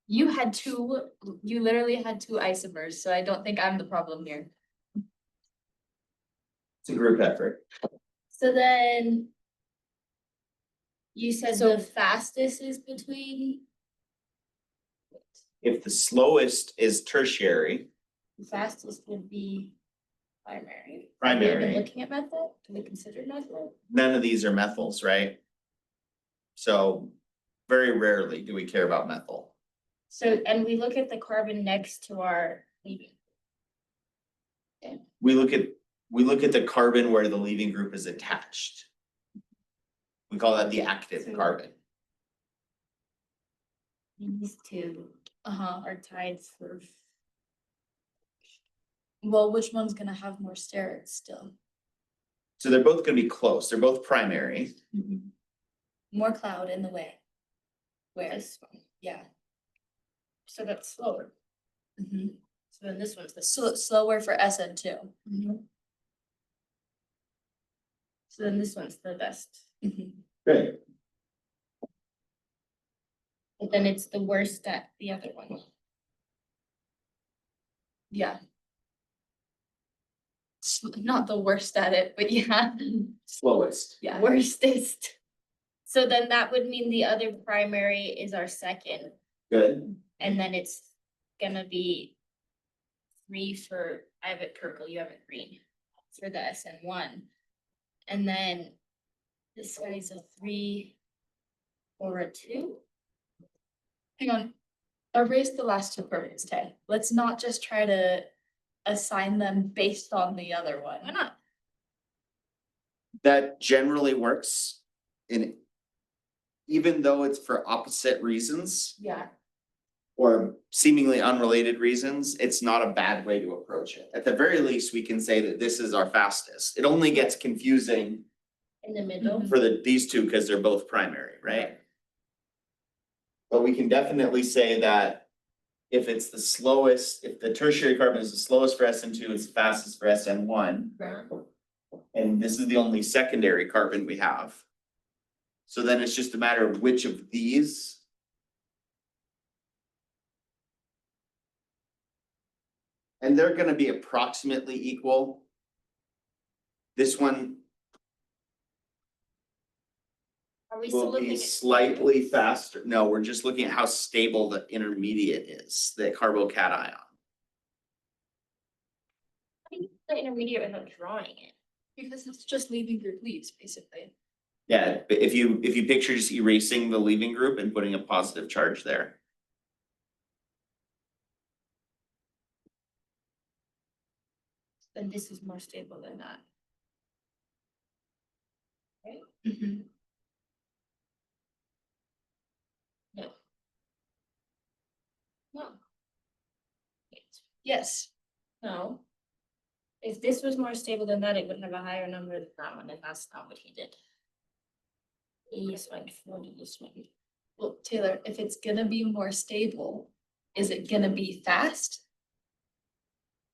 S2: You literally had 2 isomers, so I don't think I'm the problem here.
S1: It's a group effort.
S3: So then. You said
S2: So-
S3: the fastest is between,
S1: If the slowest is tertiary,
S3: the fastest would be primary.
S1: Primary.
S3: Have we been looking at methyl? Do we consider methyl?
S1: none of these are methyls, right? So very rarely do we care about methyl.
S3: So, and we look at the carbon next to our leaving.
S1: We look at the carbon where the leaving group is attached. We call that the active
S3: So-
S1: carbon.
S3: These 2
S2: Uh-huh.
S3: are tied for,
S2: Well, which one's gonna have more sterics still?
S1: So they're both gonna be close. They're both primary.
S2: More cloud in the way. Where?
S3: this one,
S2: Yeah.
S3: so that's slower.
S2: Mhm.
S3: So then this one's the.
S2: Slower for SN2.
S3: So then this one's the best,
S1: Great.
S3: but then it's the worst at the other one.
S2: Yeah. Not the worst at it, but yeah.
S1: Slowest.
S2: Yeah.
S3: Worstest. So then that would mean the other primary is our second,
S1: Good.
S3: and then it's gonna be 3 for, I have it purple, you have it green, for the SN1. And then this guy's a 3, or a 2?
S2: Hang on, erase the last two carbons, Ted. Let's not just try to assign them based on the other one.
S3: Why not?
S1: That generally works in, even though it's for opposite reasons
S2: Yeah.
S1: or seemingly unrelated reasons, it's not a bad way to approach it. At the very least, we can say that this is our fastest. It only gets confusing
S3: In the middle?
S2: Mhm.
S1: for these two because they're both primary, right? But we can definitely say that if it's the slowest, if the tertiary carbon is the slowest for SN2, it's the fastest for SN1.
S3: Right.
S1: And this is the only secondary carbon we have. So then it's just a matter of which of these. And they're gonna be approximately equal. This one
S3: Are we still
S1: will
S3: looking
S1: be
S3: at?
S1: slightly faster. No, we're just looking at how stable the intermediate is, the carbocation.
S3: The intermediate without drawing it?
S2: Because it's just leaving group leaves, basically.
S1: Yeah, but if you picture just erasing the leaving group and putting a positive charge there.
S3: Then this is more stable than that.
S2: Mm-hmm.
S3: No. No. Wait,
S2: Yes.
S3: no. If this was more stable than that, it would have a higher number than that one, and that's not what he did. He just went for this one.
S2: Well, Taylor, if it's gonna be more stable, is it gonna be fast?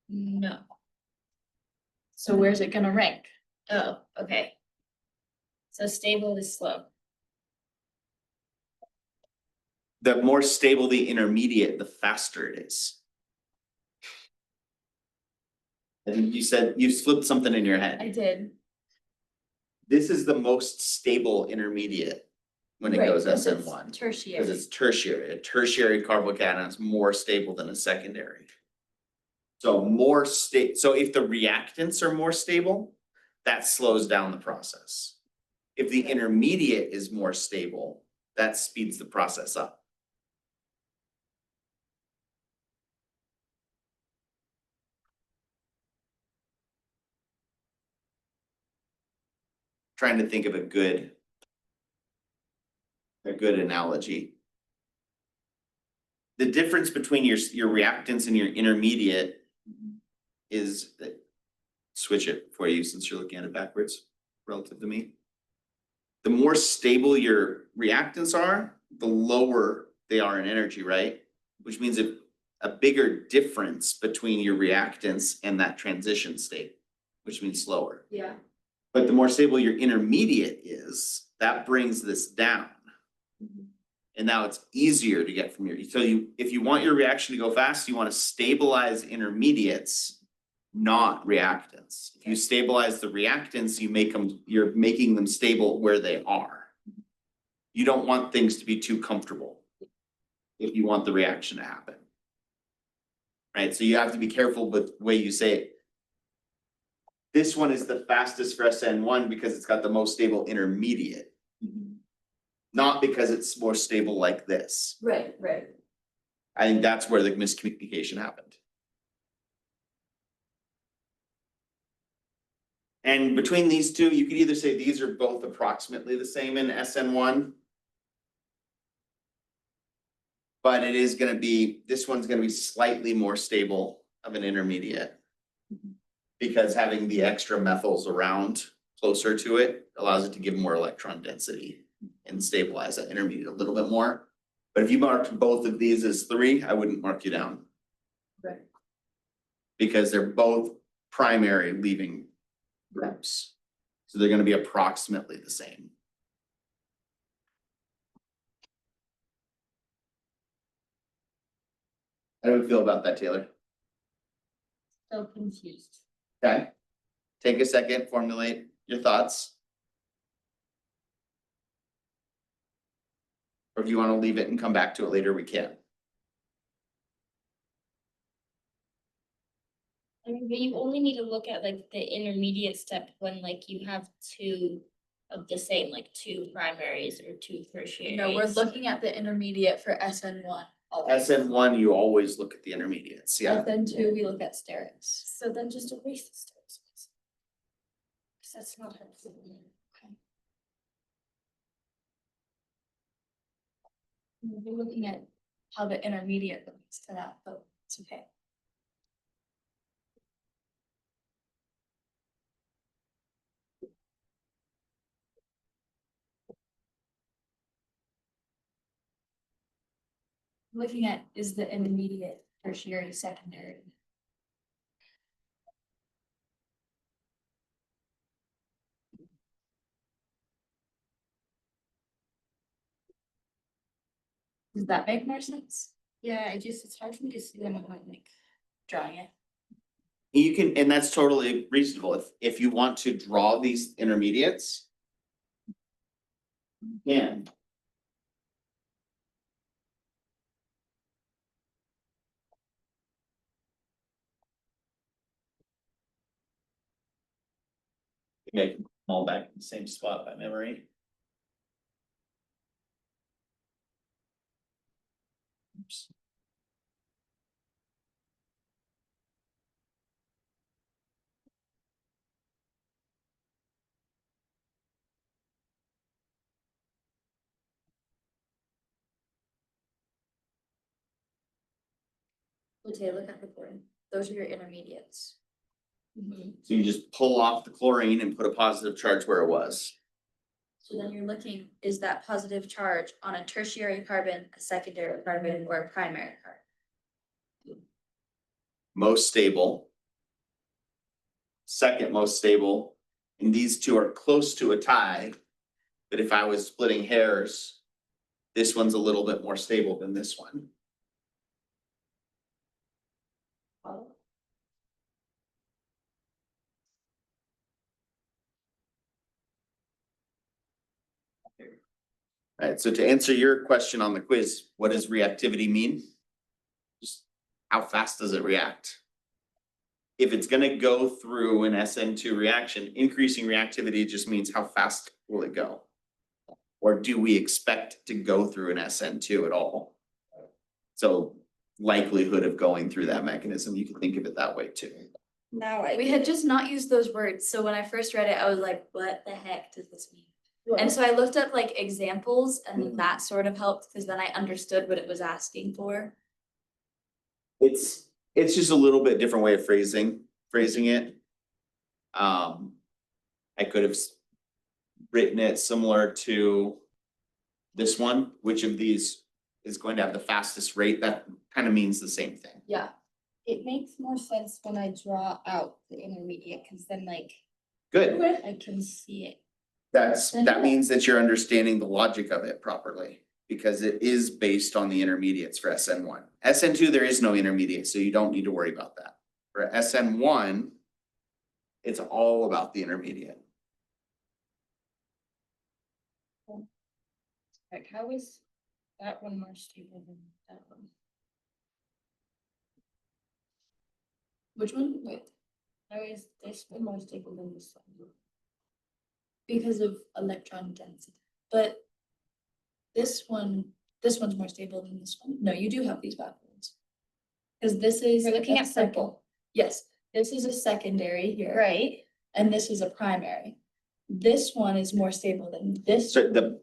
S3: No.
S2: So where's it gonna rank?
S3: Oh, okay. So stable is slow.
S1: The more stable the intermediate, the faster it is. I think you said, you flipped something in your
S2: I
S1: head.
S2: did.
S1: This is the most stable intermediate when it
S2: Right,
S1: goes
S2: because it's
S1: SN1. Because
S2: Tertiary.
S1: it's tertiary, a tertiary carbocation is more stable than a secondary. So more so if the reactants are more stable, that slows down the process. If the intermediate is more stable, that speeds the process up. Trying to think of a good analogy. The difference between your reactants and your intermediate is that, switch it for you since you're looking at it backwards relative to me. The more stable your reactants are, the lower they are in energy, right? Which means a bigger difference between your reactants and that transition state, which means slower.
S2: Yeah.
S1: But the more stable your intermediate is, that brings this down. And now it's easier to get from your, so if you want your reaction to go fast, you want to stabilize intermediates, not reactants. If you stabilize the reactants, you're making them stable where they are. You don't want things to be too comfortable if you want the reaction to happen. Right, so you have to be careful with the way you say it. This one is the fastest for SN1 because it's got the most stable intermediate. Not because it's more stable like this.
S2: Right, right.
S1: I think that's where the miscommunication happened. And between these two, you could either say these are both approximately the same in SN1. But it is gonna be, this one's gonna be slightly more stable of an intermediate. Because having the extra methyls around closer to it allows it to give more electron density and stabilize that intermediate a little bit more. But if you marked both of these as 3, I wouldn't mark you down.
S2: Right.
S1: Because they're both primary leaving groups. So they're gonna be approximately the same. How do we feel about that, Taylor?
S3: So confused.
S1: Okay. Take a second, formulate your thoughts. Or if you want to leave it and come back to it later, we can.
S3: I mean, but you only need to look at like the intermediate step when like you have 2 of the same, like 2 primaries or 2 tertiaries?
S2: No, we're looking at the intermediate for SN1.
S1: SN1, you always look at the intermediates, yeah.
S2: SN2, we look at sterics.
S3: So then just erase the steps. Cause that's not helpful.
S2: We're looking at how the intermediate relates to that, but it's okay. Looking at is the intermediate, tertiary, secondary. Does that make more sense?
S3: Yeah, it's hard for me to see them when I'm like drawing it.
S1: You can, and that's totally reasonable, if you want to draw these intermediates. You can. Make them all back in the same spot by memory. Oops.
S2: Okay, look at the chlorine. Those are your intermediates.
S1: So you just pull off the chlorine and put a positive charge where it was.
S2: So then you're looking, is that positive charge on a tertiary carbon, a secondary carbon, or a primary carbon?
S1: Most stable. Second most stable, and these two are close to a tie. But if I was splitting hairs, this one's a little bit more stable than this one. Right, so to answer your question on the quiz, what does reactivity mean? Just how fast does it react? If it's gonna go through an SN2 reaction, increasing reactivity just means how fast will it go? Or do we expect to go through an SN2 at all? So likelihood of going through that mechanism, you can think of it that way too.
S3: Now
S2: We had just not used those words, so when I first read it, I was like, what the heck does this mean? And so I looked up like examples and then that sort of helped, because then I understood what it was asking for.
S1: It's just a little bit different way of phrasing it. I could have written it similar to this one, which of these is going to have the fastest rate? That kind of means the same thing.
S2: Yeah.
S3: It makes more sense when I draw out the intermediate, cause then like
S1: Good.
S3: I can see it.
S1: That means that you're understanding the logic of it properly, because it is based on the intermediates for SN1. SN2, there is no intermediate, so you don't need to worry about that. For SN1, it's all about the intermediate.
S3: Like, how is that one more stable than that one?
S2: Which one? Wait,
S3: How is this one more stable than this one?
S2: because of electron density, but this one's more stable than this one. No, you do have these backwards. Cause this is.
S3: We're looking
S2: a
S3: at
S2: second-
S3: purple.
S2: Yes, this is a secondary here.
S3: Right.
S2: And this is a primary. This one is more stable than this.
S1: So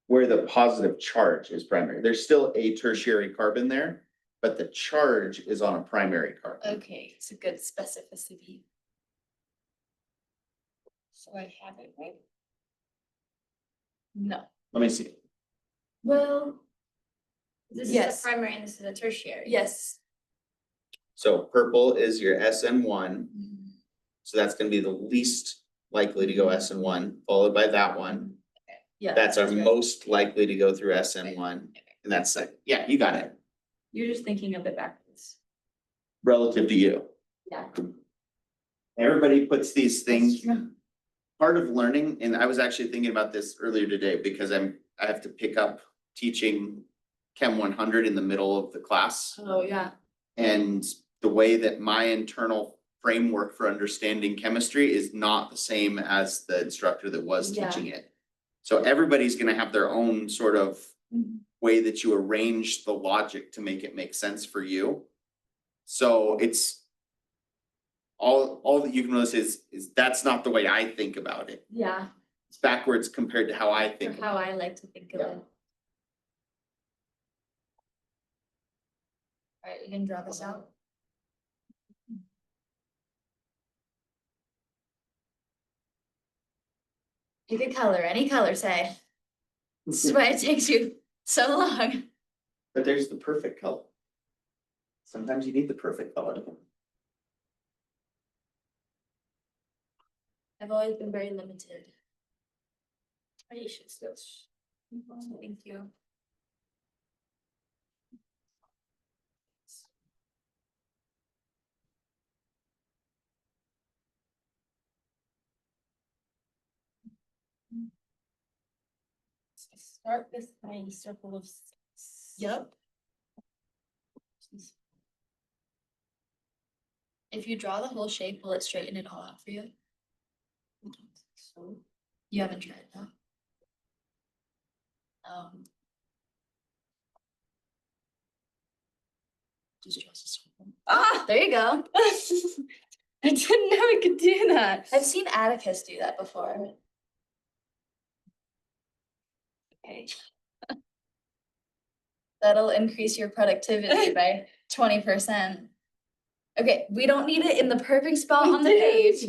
S1: where the positive charge is primary, there's still a tertiary carbon there, but the charge is on a primary carbon.
S2: Okay, it's a good specificity.
S3: So I have it right.
S2: No,
S1: Let me see.
S2: well,
S3: This is
S2: Yes.
S3: a primary and this is a tertiary.
S2: yes.
S1: So purple is your SN1, so that's gonna be the least likely to go SN1, followed by that one.
S2: Yeah.
S1: That's our
S2: right.
S1: most likely to go through SN1, and that's second. Yeah, you got it,
S2: You're just thinking of it backwards.
S1: relative to you.
S2: Yeah.
S1: Everybody puts these things,
S2: That's true.
S1: part of learning, and I was actually thinking about this earlier today because I have to pick up teaching Chem 100 in the middle of the class.
S2: Oh, yeah.
S1: And the way that my internal framework for understanding chemistry is not the same as the instructor that was
S2: Yeah.
S1: teaching it. So everybody's gonna have their own sort of way that you arrange the logic to make it make sense for you. So it's all that you can notice is that's not the way I think about it.
S2: Yeah,
S1: It's backwards compared to how I
S2: for
S1: think.
S2: how I like to think of
S1: Yeah.
S2: it. Alright, you can draw this out. You can color any color, say. This is why it takes you so long.
S1: But there's the perfect color. Sometimes you need the perfect color.
S2: I've always been very limited. I should still. Thank you.
S3: Start with my circle of six.
S2: Yep. If you draw the whole shape, will it straighten it all out for you?
S3: So,
S2: You haven't tried that. Just draw a circle.
S3: ah,
S2: There you go.
S3: I didn't know I could do that.
S2: I've seen Atticus do that before.
S3: Okay.
S2: That'll increase your productivity by 20%. Okay, we don't need it in the perfect spot on the page.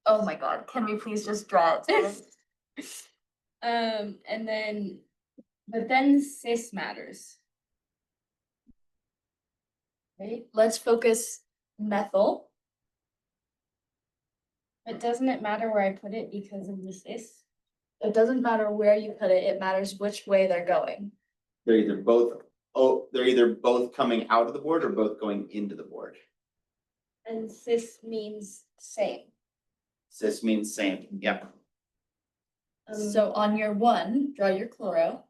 S2: Oh my god, can we please just draw it?
S3: And then, but then cis matters. Right?
S2: Let's focus methyl.
S3: But doesn't it matter where I put it because of the cis?
S2: It doesn't matter where you put it, it matters which way they're going.
S1: They're either both coming out of the board or both going into the board.
S3: And cis means same.
S1: Cis means same, yep.
S2: So on your 1, draw your chloro.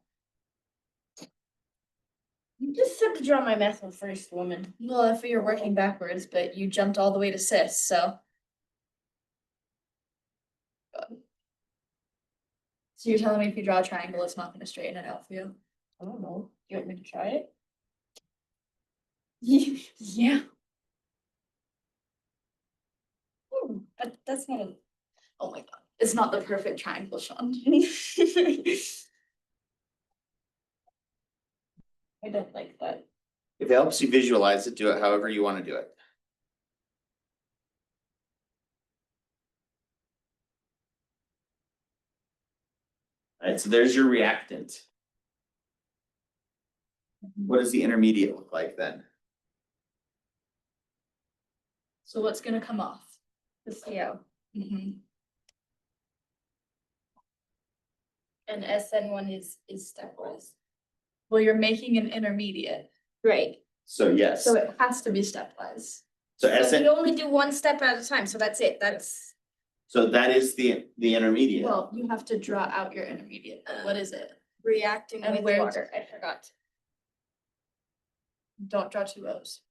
S3: You just said to draw my methyl first, woman.
S2: Well, if you're working backwards, but you jumped all the way to cis, so. So you're telling me if you draw a triangle, it's not gonna straighten it out for you?
S3: I don't know. Do you want me to try it?
S2: Yeah.
S3: But that's not a.
S2: Oh my god, it's not the perfect triangle, Sean.
S3: I don't like that.
S1: If it helps you visualize it, do it however you want to do it. Alright, so there's your reactant. What does the intermediate look like then?
S2: So what's gonna come off?
S3: The CO.
S2: Mhm.
S3: And SN1 is stepwise.
S2: Well, you're making an intermediate,
S3: Right.
S1: So yes,
S2: so it has to be stepwise.
S1: so
S3: So we
S1: SN,
S3: only do one step at a time, so that's it. That's.
S1: so that is the intermediate.
S2: Well, you have to draw out your intermediate. What is it?
S3: Reacting
S2: And
S3: with
S2: where's-
S3: water. I forgot.
S2: Don't draw 2 O's.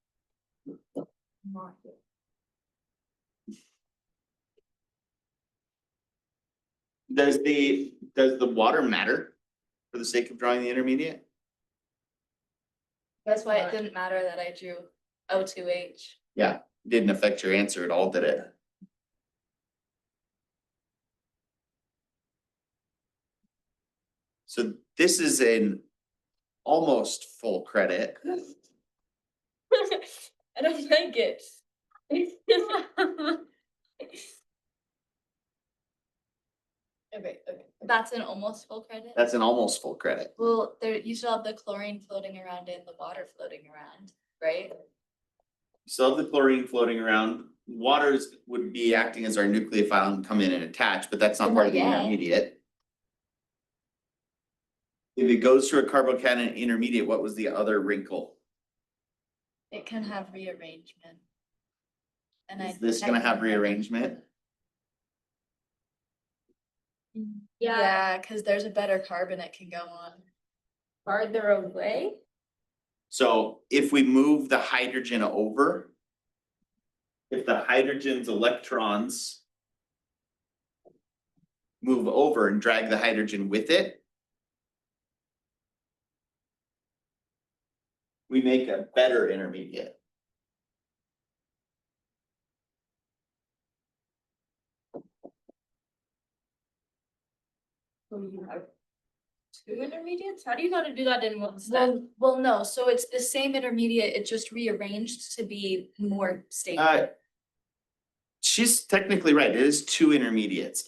S1: Does the water matter for the sake of drawing the intermediate?
S2: That's why it didn't matter that I drew O2H.
S1: Yeah, didn't affect your answer at all, did it? So this is an almost full credit.
S3: I don't like it.
S2: Okay. That's an almost full credit?
S1: That's an almost full credit.
S2: Well, there, you still have the chlorine floating around and the water floating around, right?
S1: So the chlorine floating around, waters would be acting as our nucleophile and come in and attach, but that's not
S2: But
S1: part
S2: not
S1: of the
S2: yet.
S1: intermediate. If it goes through a carbocation intermediate, what was the other wrinkle?
S2: It can have rearrangement. And
S1: Is this gonna have rearrangement?
S2: Yeah, cause there's a better carbon it can go on.
S3: Farther away.
S1: So if we move the hydrogen over, if the hydrogen's electrons move over and drag the hydrogen with it, we make a better intermediate.
S3: So you have two intermediates? How do you know how to do that in one step?
S2: Well, no, so it's the same intermediate, it just rearranged to be more stable.
S1: She's technically right, it is two intermediates,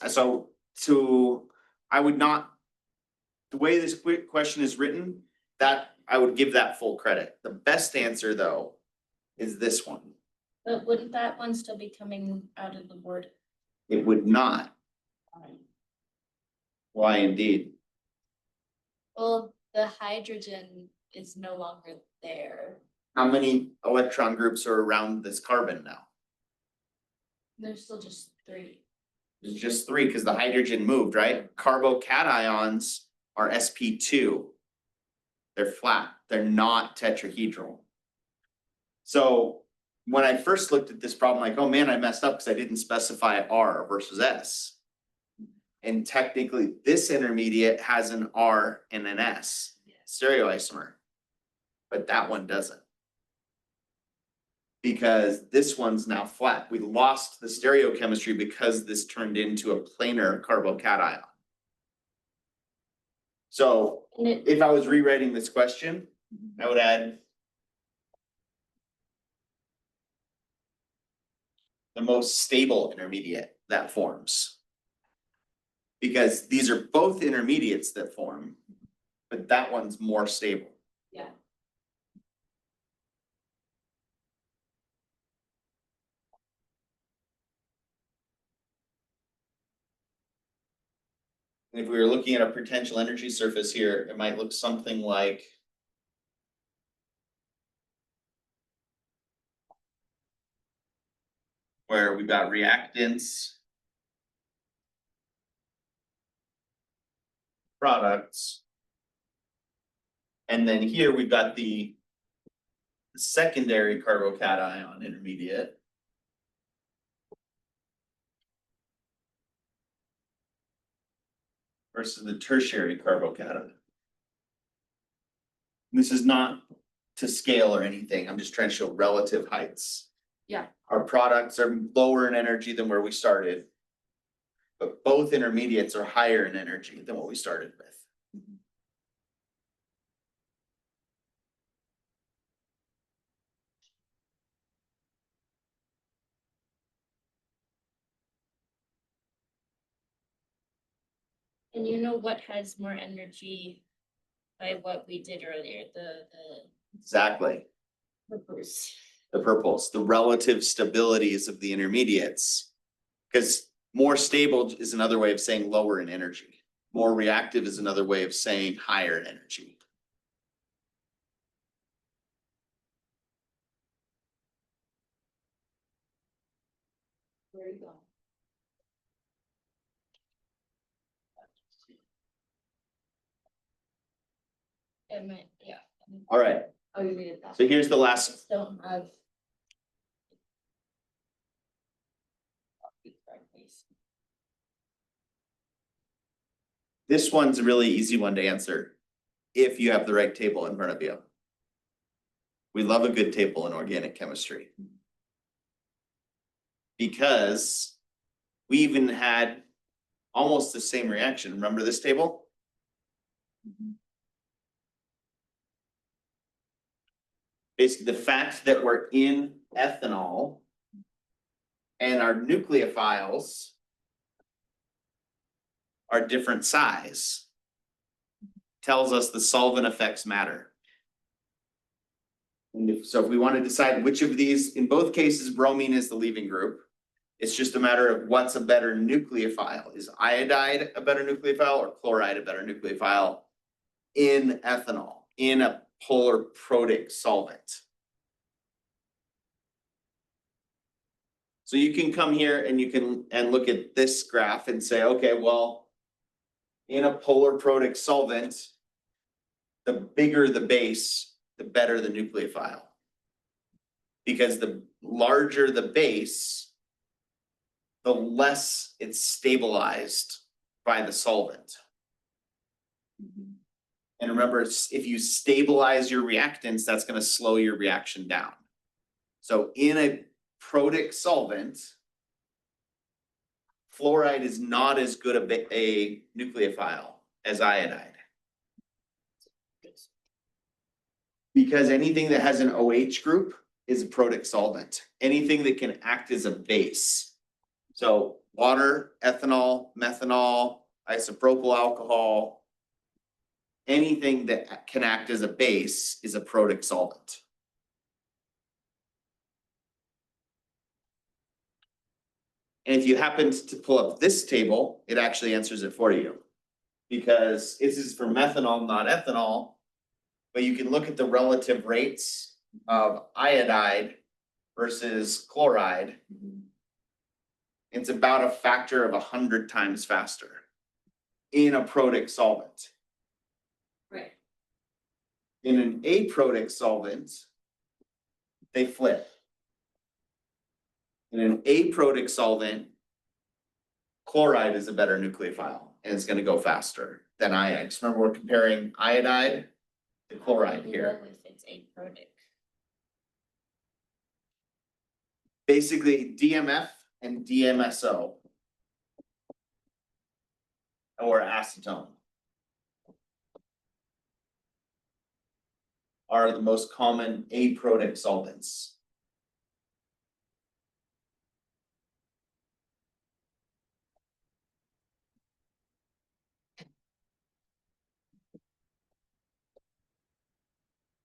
S1: I would not. The way this quick question is written, that I would give that full credit. The best answer though is this one.
S3: But wouldn't that one still be coming out of the board?
S1: It would not. Why indeed?
S2: Well, the hydrogen is no longer there.
S1: How many electron groups are around this carbon now?
S2: There's still just 3.
S1: There's just 3 because the hydrogen moved, right? Carbocations are sp2. They're flat, they're not tetrahedral. So when I first looked at this problem, like, oh man, I messed up because I didn't specify R versus S. And technically, this intermediate has an R and an S stereoisomer, but that one doesn't. Because this one's now flat. We lost the stereochemistry because this turned into a planar carbocation. So if I was rewriting this question, I would add the most stable intermediate that forms. Because these are both intermediates that form, but that one's more stable.
S2: Yeah.
S1: And if we were looking at a potential energy surface here, it might look something like where we've got reactants, products, and then here we've got the secondary carbocation intermediate. Versus the tertiary carbocation. This is not to scale or anything, I'm just trying to show relative heights.
S2: Yeah.
S1: Our products are lower in energy than where we started. But both intermediates are higher in energy than what we started with.
S3: And you know what has more energy by what we did earlier, the
S1: Exactly,
S3: purpose.
S1: the purples, the relative stabilities of the intermediates. Because more stable is another way of saying lower in energy. More reactive is another way of saying higher in energy.
S2: Where you go?
S3: Yeah.
S1: All right,
S2: Oh, you needed that.
S1: so here's the last.
S3: Don't have.
S1: This one's a really easy one to answer if you have the right table in front of you. We love a good table in organic chemistry. Because we even had almost the same reaction. Remember this table? Basically, the fact that we're in ethanol and our nucleophiles are different size tells us the solvent effects matter. And if we want to decide which of these, in both cases, bromine is the leaving group. It's just a matter of what's a better nucleophile. Is iodide a better nucleophile or chloride a better nucleophile in ethanol, in a polar protic solvent? So you can come here and you can look at this graph and say, okay, well, in a polar protic solvent, the bigger the base, the better the nucleophile. Because the larger the base, the less it's stabilized by the solvent. And remember, if you stabilize your reactants, that's going to slow your reaction down. So in a protic solvent, fluoride is not as good a nucleophile as iodide. Because anything that has an OH group is a protic solvent. Anything that can act as a base. So water, ethanol, methanol, isopropyl alcohol, anything that can act as a base is a protic solvent. And if you happen to pull up this table, it actually answers it for you. Because this is for methanol, not ethanol. But you can look at the relative rates of iodide versus chloride. It's about a factor of 100 times faster in a protic solvent.
S2: Right.
S1: In an aprotic solvent, they flip. In an aprotic solvent, chloride is a better nucleophile and it's going to go faster than iodide. Just remember, we're comparing iodide to chloride here.
S2: If it's aprotic.
S1: Basically, DMF and DMSO or acetone are the most common aprotic solvents.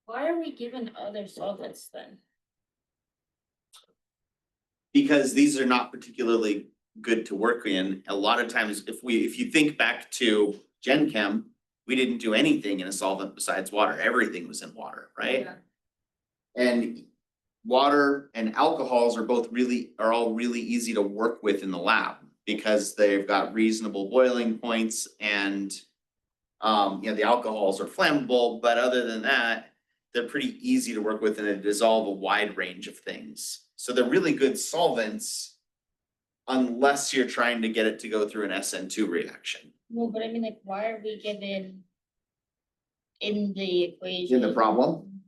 S3: Why are we given other solvents then?
S1: Because these are not particularly good to work in. A lot of times, if you think back to Gen Chem, we didn't do anything in a solvent besides water. Everything was in water, right?
S2: Yeah.
S1: And water and alcohols are all really easy to work with in the lab because they've got reasonable boiling points and the alcohols are flammable, but other than that, they're pretty easy to work with and they dissolve a wide range of things. So they're really good solvents unless you're trying to get it to go through an SN2 reaction.
S3: No, but I mean, like, why are we given in the equation?
S1: In the problem?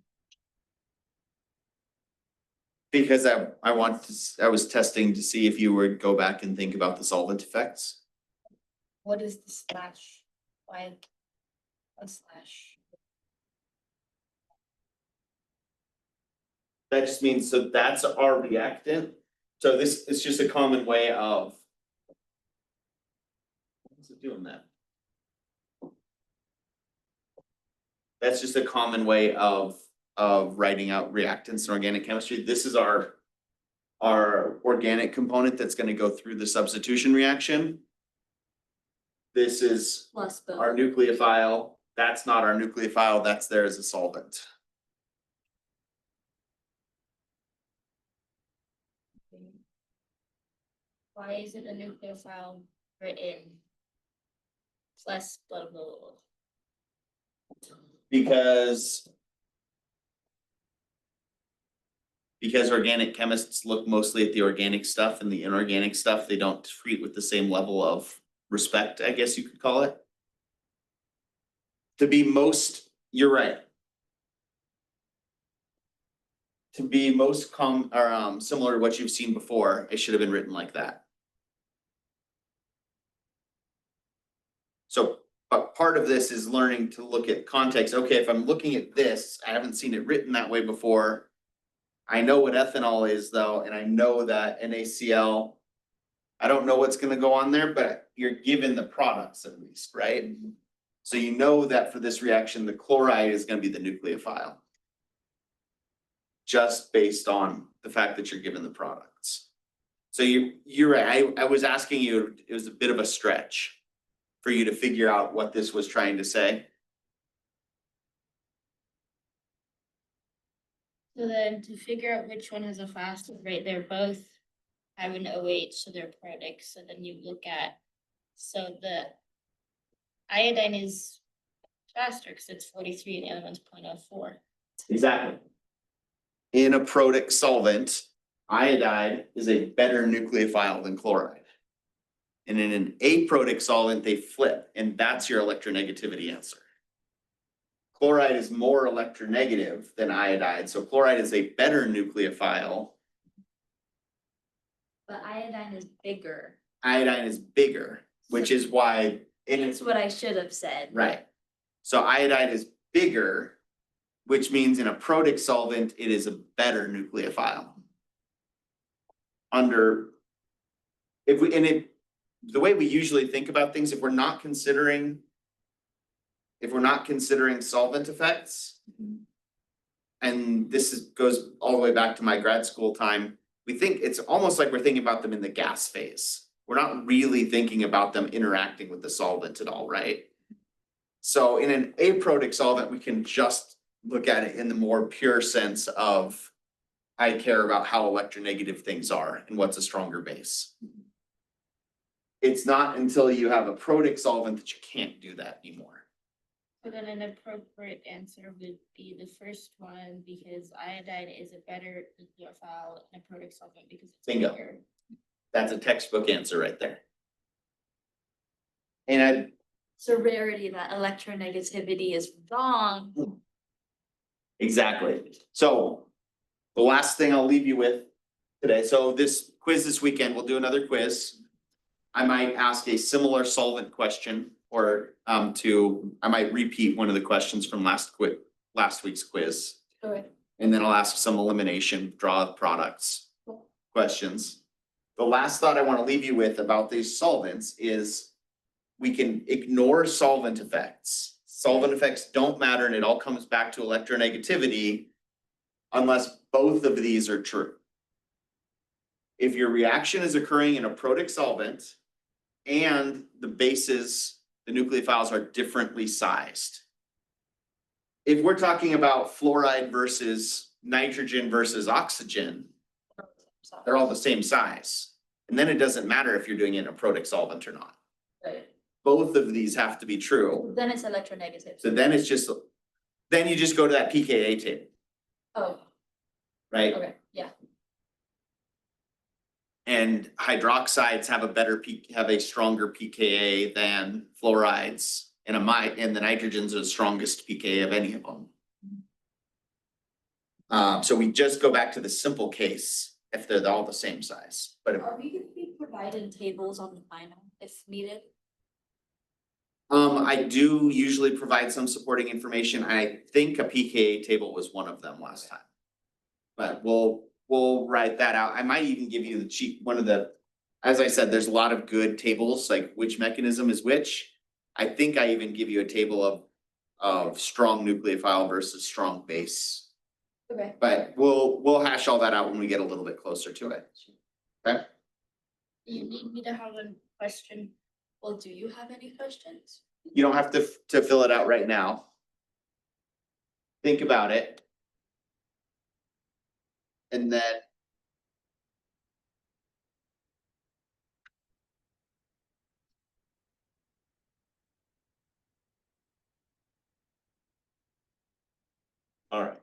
S1: Because I was testing to see if you would go back and think about the solvent effects.
S3: What is the slash? Why a slash?
S1: That just means, so that's our reactant. So this is just a common way of. What's it doing that? That's just a common way of writing out reactants in organic chemistry. This is our organic component that's going to go through the substitution reaction. This is
S2: Plus both.
S1: our nucleophile. That's not our nucleophile, that's there as a solvent.
S3: Why is it a nucleophile written? Plus blah blah blah.
S1: Because organic chemists look mostly at the organic stuff and the inorganic stuff, they don't treat with the same level of respect, I guess you could call it. You're right. To be most similar to what you've seen before, it should have been written like that. So, but part of this is learning to look at context. Okay, if I'm looking at this, I haven't seen it written that way before. I know what ethanol is though, and I know that NaCl, I don't know what's gonna go on there, but you're given the products at least, right? So you know that for this reaction, the chloride is gonna be the nucleophile. Just based on the fact that you're given the products. So you're right, I was asking you, it was a bit of a stretch for you to figure out what this was trying to say.
S3: So then to figure out which one has a faster rate, they're both have an OH, so they're protic. So then you look at, so the iodine is faster because it's 43 and the other one's 0.04.
S1: Exactly. In a protic solvent, iodide is a better nucleophile than chloride. And in an aprotic solvent, they flip, and that's your electronegativity answer. Chloride is more electronegative than iodide, so chloride is a better nucleophile.
S2: But iodine is bigger.
S1: Iodine is bigger, which is why
S2: That's what I should have said.
S1: right. So iodide is bigger, which means in a protic solvent, it is a better nucleophile. The way we usually think about things, if we're not considering solvent effects, and goes all the way back to my grad school time, we think it's almost like we're thinking about them in the gas phase. We're not really thinking about them interacting with the solvent at all, right? So in an aprotic solvent, we can just look at it in the more pure sense of I care about how electronegative things are and what's a stronger base. It's not until you have a protic solvent that you can't do that anymore.
S4: So then an appropriate answer would be the first one, because iodide is a better nucleophile in a protic solvent because it's
S1: Bingo.
S4: bigger.
S1: That's a textbook answer right there. And
S2: So rarity, that electronegativity is wrong.
S1: exactly. So the last thing I'll leave you with today, so this quiz this weekend, we'll do another quiz. I might ask a similar solvent question, or I might repeat one of the questions from last week's quiz.
S2: Okay.
S1: And then I'll ask some elimination, draw of products questions. The last thought I want to leave you with about these solvents is we can ignore solvent effects. Solvent effects don't matter, and it all comes back to electronegativity unless both of these are true. If your reaction is occurring in a protic solvent and the bases, the nucleophiles are differently sized. If we're talking about fluoride versus nitrogen versus oxygen, they're all the same size. And then it doesn't matter if you're doing it in a protic solvent or not.
S2: Right.
S1: Both of these have to be true.
S2: Then it's electronegative.
S1: So then you just go to that pKa table,
S2: Oh,
S1: right?
S2: okay, yeah.
S1: And hydroxides have a stronger pKa than fluorides, and the nitrogens are the strongest pKa of any of them. So we just go back to the simple case if they're all the same size, but
S2: Are we gonna be provided tables on the final if needed?
S1: I do usually provide some supporting information. I think a pKa table was one of them last time. But we'll write that out. I might even give you the cheap as I said, there's a lot of good tables, like which mechanism is which. I think I even give you a table of strong nucleophile versus strong base.
S2: Okay.
S1: But we'll hash all that out when we get a little bit closer to it. Okay?
S4: You need me to have a question.
S2: Well, do you have any questions?
S1: You don't have to fill it out right now. Think about it. And then all right.